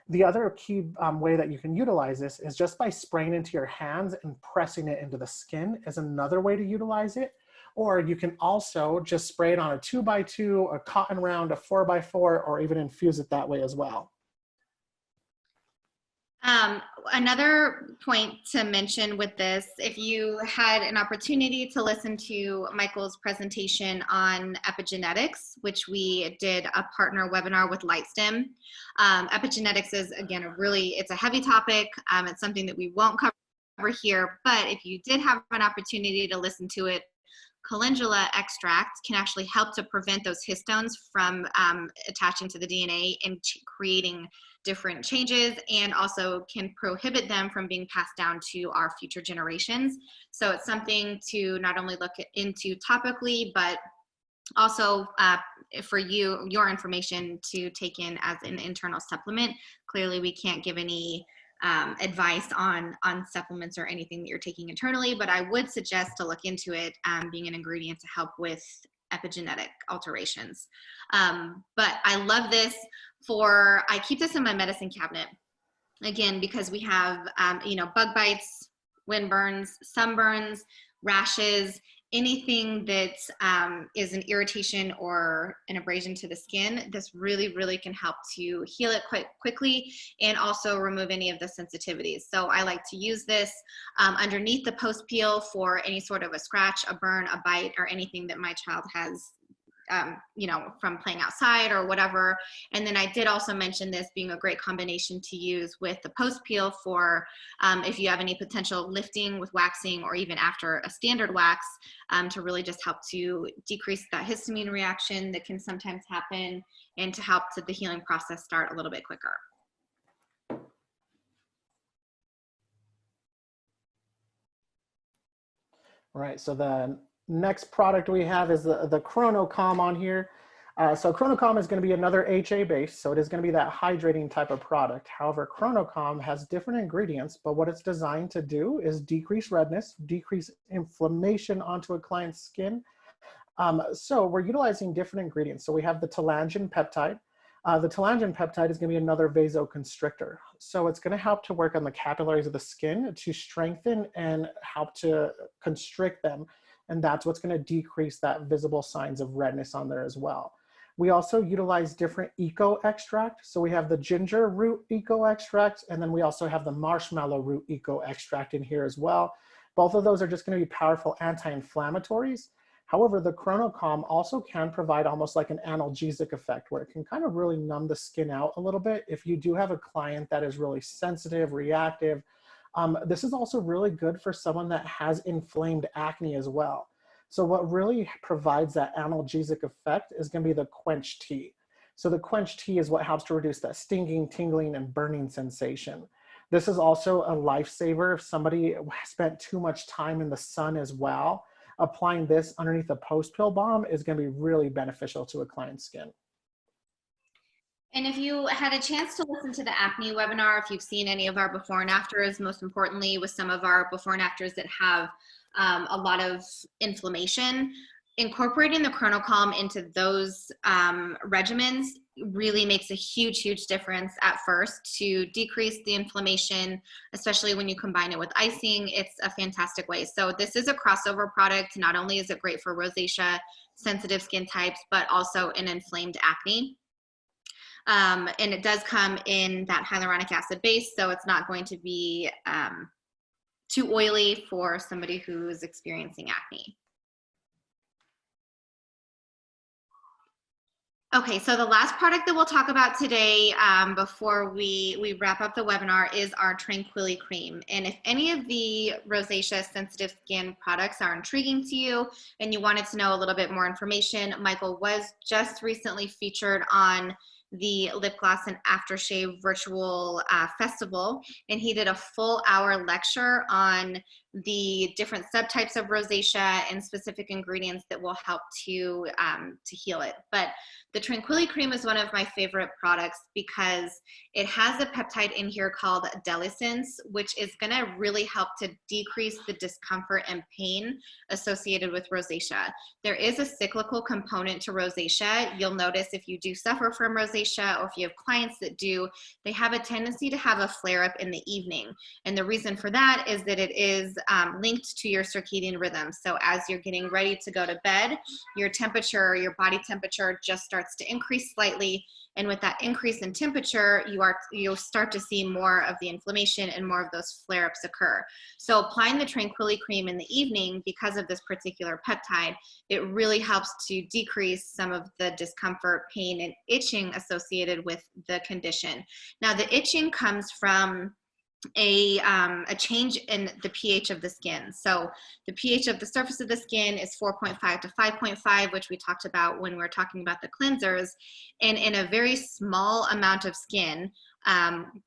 Speaker 2: The other key way that you can utilize this is just by spraying into your hands and pressing it into the skin is another way to utilize it. Or you can also just spray it on a 2x2, a cotton round, a 4x4, or even infuse it that way as well.
Speaker 1: Another point to mention with this, if you had an opportunity to listen to Michael's presentation on epigenetics, which we did a partner webinar with Lightstim. Epigenetics is, again, it's a heavy topic. It's something that we won't cover here, but if you did have an opportunity to listen to it, calendula extract can actually help to prevent those histones from attaching to the DNA and creating different changes, and also can prohibit them from being passed down to our future generations. So it's something to not only look into topically, but also for your information to take in as an internal supplement. Clearly, we can't give any advice on supplements or anything that you're taking internally, but I would suggest to look into it being an ingredient to help with epigenetic alterations. But I love this I keep this in my medicine cabinet, again, because we have, bug bites, wind burns, sunburns, rashes, anything that is an irritation or an abrasion to the skin. This really, really can help to heal it quite quickly and also remove any of the sensitivities. So I like to use this underneath the post peel for any sort of a scratch, a burn, a bite, or anything that my child has from playing outside or whatever. And then I did also mention this being a great combination to use with the post peel for if you have any potential lifting with waxing or even after a standard wax, to really just help to decrease that histamine reaction that can sometimes happen and to help to the healing process start a little bit quicker.
Speaker 2: All right, so the next product we have is the Chronocalm on here. So Chronocalm is going to be another HA base, so it is going to be that hydrating type of product. However, Chronocalm has different ingredients, but what it's designed to do is decrease redness, decrease inflammation onto a client's skin. So we're utilizing different ingredients. So we have the telangian peptide. The telangian peptide is going to be another vasoconstrictor. So it's going to help to work on the capillaries of the skin to strengthen and help to constrict them. And that's what's going to decrease that visible signs of redness on there as well. We also utilize different eco extract. So we have the ginger root eco extract, and then we also have the marshmallow root eco extract in here as well. Both of those are just going to be powerful anti-inflammatories. However, the Chronocalm also can provide almost like an analgesic effect where it can kind of really numb the skin out a little bit. If you do have a client that is really sensitive, reactive, this is also really good for someone that has inflamed acne as well. So what really provides that analgesic effect is going to be the quench tea. So the quench tea is what helps to reduce that stinging, tingling, and burning sensation. This is also a lifesaver if somebody spent too much time in the sun as well. Applying this underneath a post-pill balm is going to be really beneficial to a client's skin.
Speaker 1: And if you had a chance to listen to the acne webinar, if you've seen any of our before and afters, most importantly with some of our before and afters that have a lot of inflammation, incorporating the Chronocalm into those regimens really makes a huge, huge difference at first to decrease the inflammation, especially when you combine it with icing. It's a fantastic way. So this is a crossover product. Not only is it great for rosacea, sensitive skin types, but also in inflamed acne. And it does come in that hyaluronic acid base, so it's not going to be too oily for somebody who's experiencing acne. Okay, so the last product that we'll talk about today before we wrap up the webinar is our Tranquility Cream. And if any of the rosacea sensitive skin products are intriguing to you and you wanted to know a little bit more information, Michael was just recently featured on the Lip Gloss and Aftershave virtual festival, and he did a full hour lecture on the different subtypes of rosacea and specific ingredients that will help to heal it. But the Tranquility Cream is one of my favorite products because it has a peptide in here called Delisins, which is going to really help to decrease the discomfort and pain associated with rosacea. There is a cyclical component to rosacea. You'll notice if you do suffer from rosacea or if you have clients that do, they have a tendency to have a flare-up in the evening. And the reason for that is that it is linked to your circadian rhythm. So as you're getting ready to go to bed, your temperature, your body temperature just starts to increase slightly. And with that increase in temperature, you'll start to see more of the inflammation and more of those flare-ups occur. So applying the Tranquility Cream in the evening, because of this particular peptide, it really helps to decrease some of the discomfort, pain, and itching associated with the condition. Now, the itching comes from a change in the pH of the skin. So the pH of the surface of the skin is 4.5 to 5.5, which we talked about when we were talking about the cleansers. And in a very small amount of skin,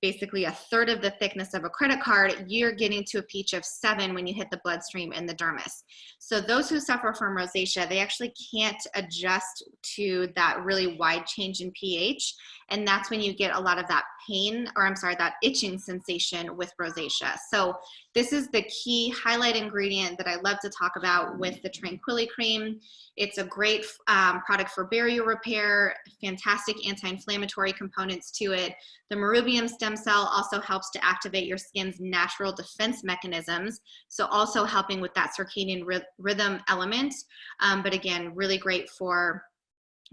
Speaker 1: basically a third of the thickness of a credit card, you're getting to a pH of 7 when you hit the bloodstream and the dermis. So those who suffer from rosacea, they actually can't adjust to that really wide change in pH. And that's when you get a lot of that pain, or I'm sorry, that itching sensation with rosacea. So this is the key highlight ingredient that I love to talk about with the Tranquility Cream. It's a great product for barrier repair, fantastic anti-inflammatory components to it. The Marubium stem cell also helps to activate your skin's natural defense mechanisms, so also helping with that circadian rhythm element. But again, really great for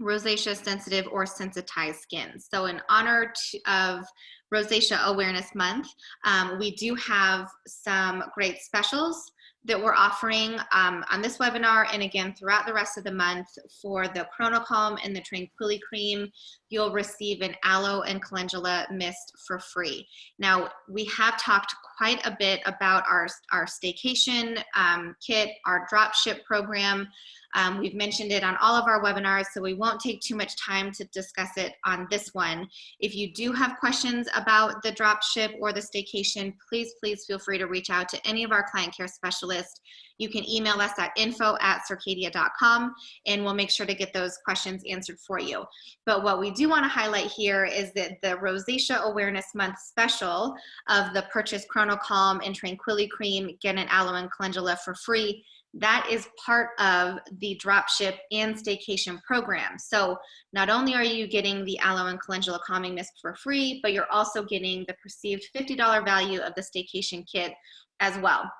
Speaker 1: rosacea sensitive or sensitized skin. So in honor of Rosacea Awareness Month, we do have some great specials that we're offering on this webinar, and again throughout the rest of the month. For the Chronocalm and the Tranquility Cream, you'll receive an aloe and calendula mist for free. Now, we have talked quite a bit about our staycation kit, our drop ship program. We've mentioned it on all of our webinars, so we won't take too much time to discuss it on this one. If you do have questions about the drop ship or the staycation, please feel free to reach out to any of our client care specialists. You can email us at info@circadia.com, and we'll make sure to get those questions answered for you. But what we do want to highlight here is that the Rosacea Awareness Month special of the purchase Chronocalm and Tranquility Cream, get an aloe and calendula for free, that is part of the dropship and staycation program. So not only are you getting the aloe and calendula calming mist for free, but you're also getting the perceived $50 value of the staycation kit as well.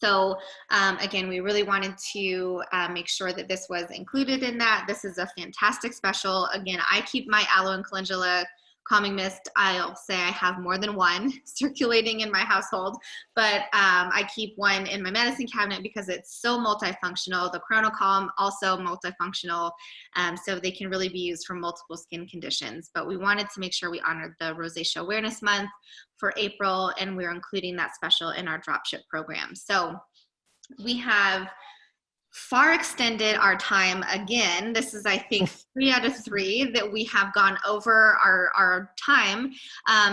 Speaker 1: So again, we really wanted to make sure that this was included in that. This is a fantastic special. Again, I keep my aloe and calendula calming mist. I'll say I have more than one circulating in my household, but I keep one in my medicine cabinet because it's so multifunctional. The Chronocalm also multifunctional, so they can really be used for multiple skin conditions. But we wanted to make sure we honored the Rosacea Awareness Month for April, and we're including that special in our dropship program. So we have far extended our time again. This is, I think, 3 out of 3 that we have gone over our time.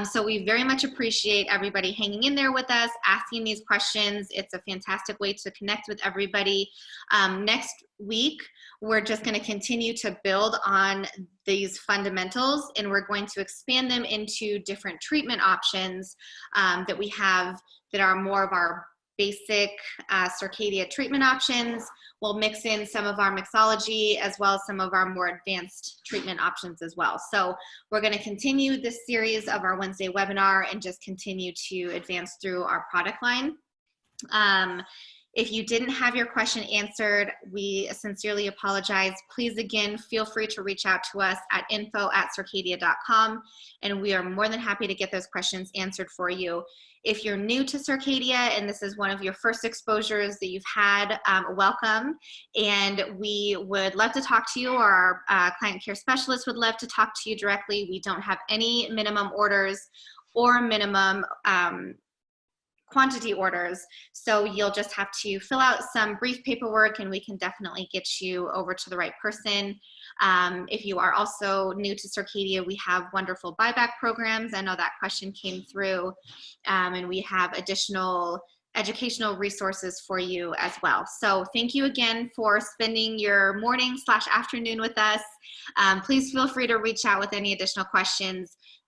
Speaker 1: So we very much appreciate everybody hanging in there with us, asking these questions. It's a fantastic way to connect with everybody. Next week, we're just going to continue to build on these fundamentals, and we're going to expand them into different treatment options that we have that are more of our basic Circadia treatment options. We'll mix in some of our mixology as well as some of our more advanced treatment options as well. So we're going to continue this series of our Wednesday webinar and just continue to advance through our product line. If you didn't have your question answered, we sincerely apologize. Please, again, feel free to reach out to us at info@circadia.com, and we are more than happy to get those questions answered for you. If you're new to Circadia and this is one of your first exposures that you've had, welcome. And we would love to talk to you, or our client care specialist would love to talk to you directly. We don't have any minimum orders or minimum quantity orders. So you'll just have to fill out some brief paperwork and we can definitely get you over to the right person. If you are also new to Circadia, we have wonderful buyback programs. I know that question came through, and we have additional educational resources for you as well. So thank you again for spending your morning/afternoon with us. Please feel free to reach out with any additional questions.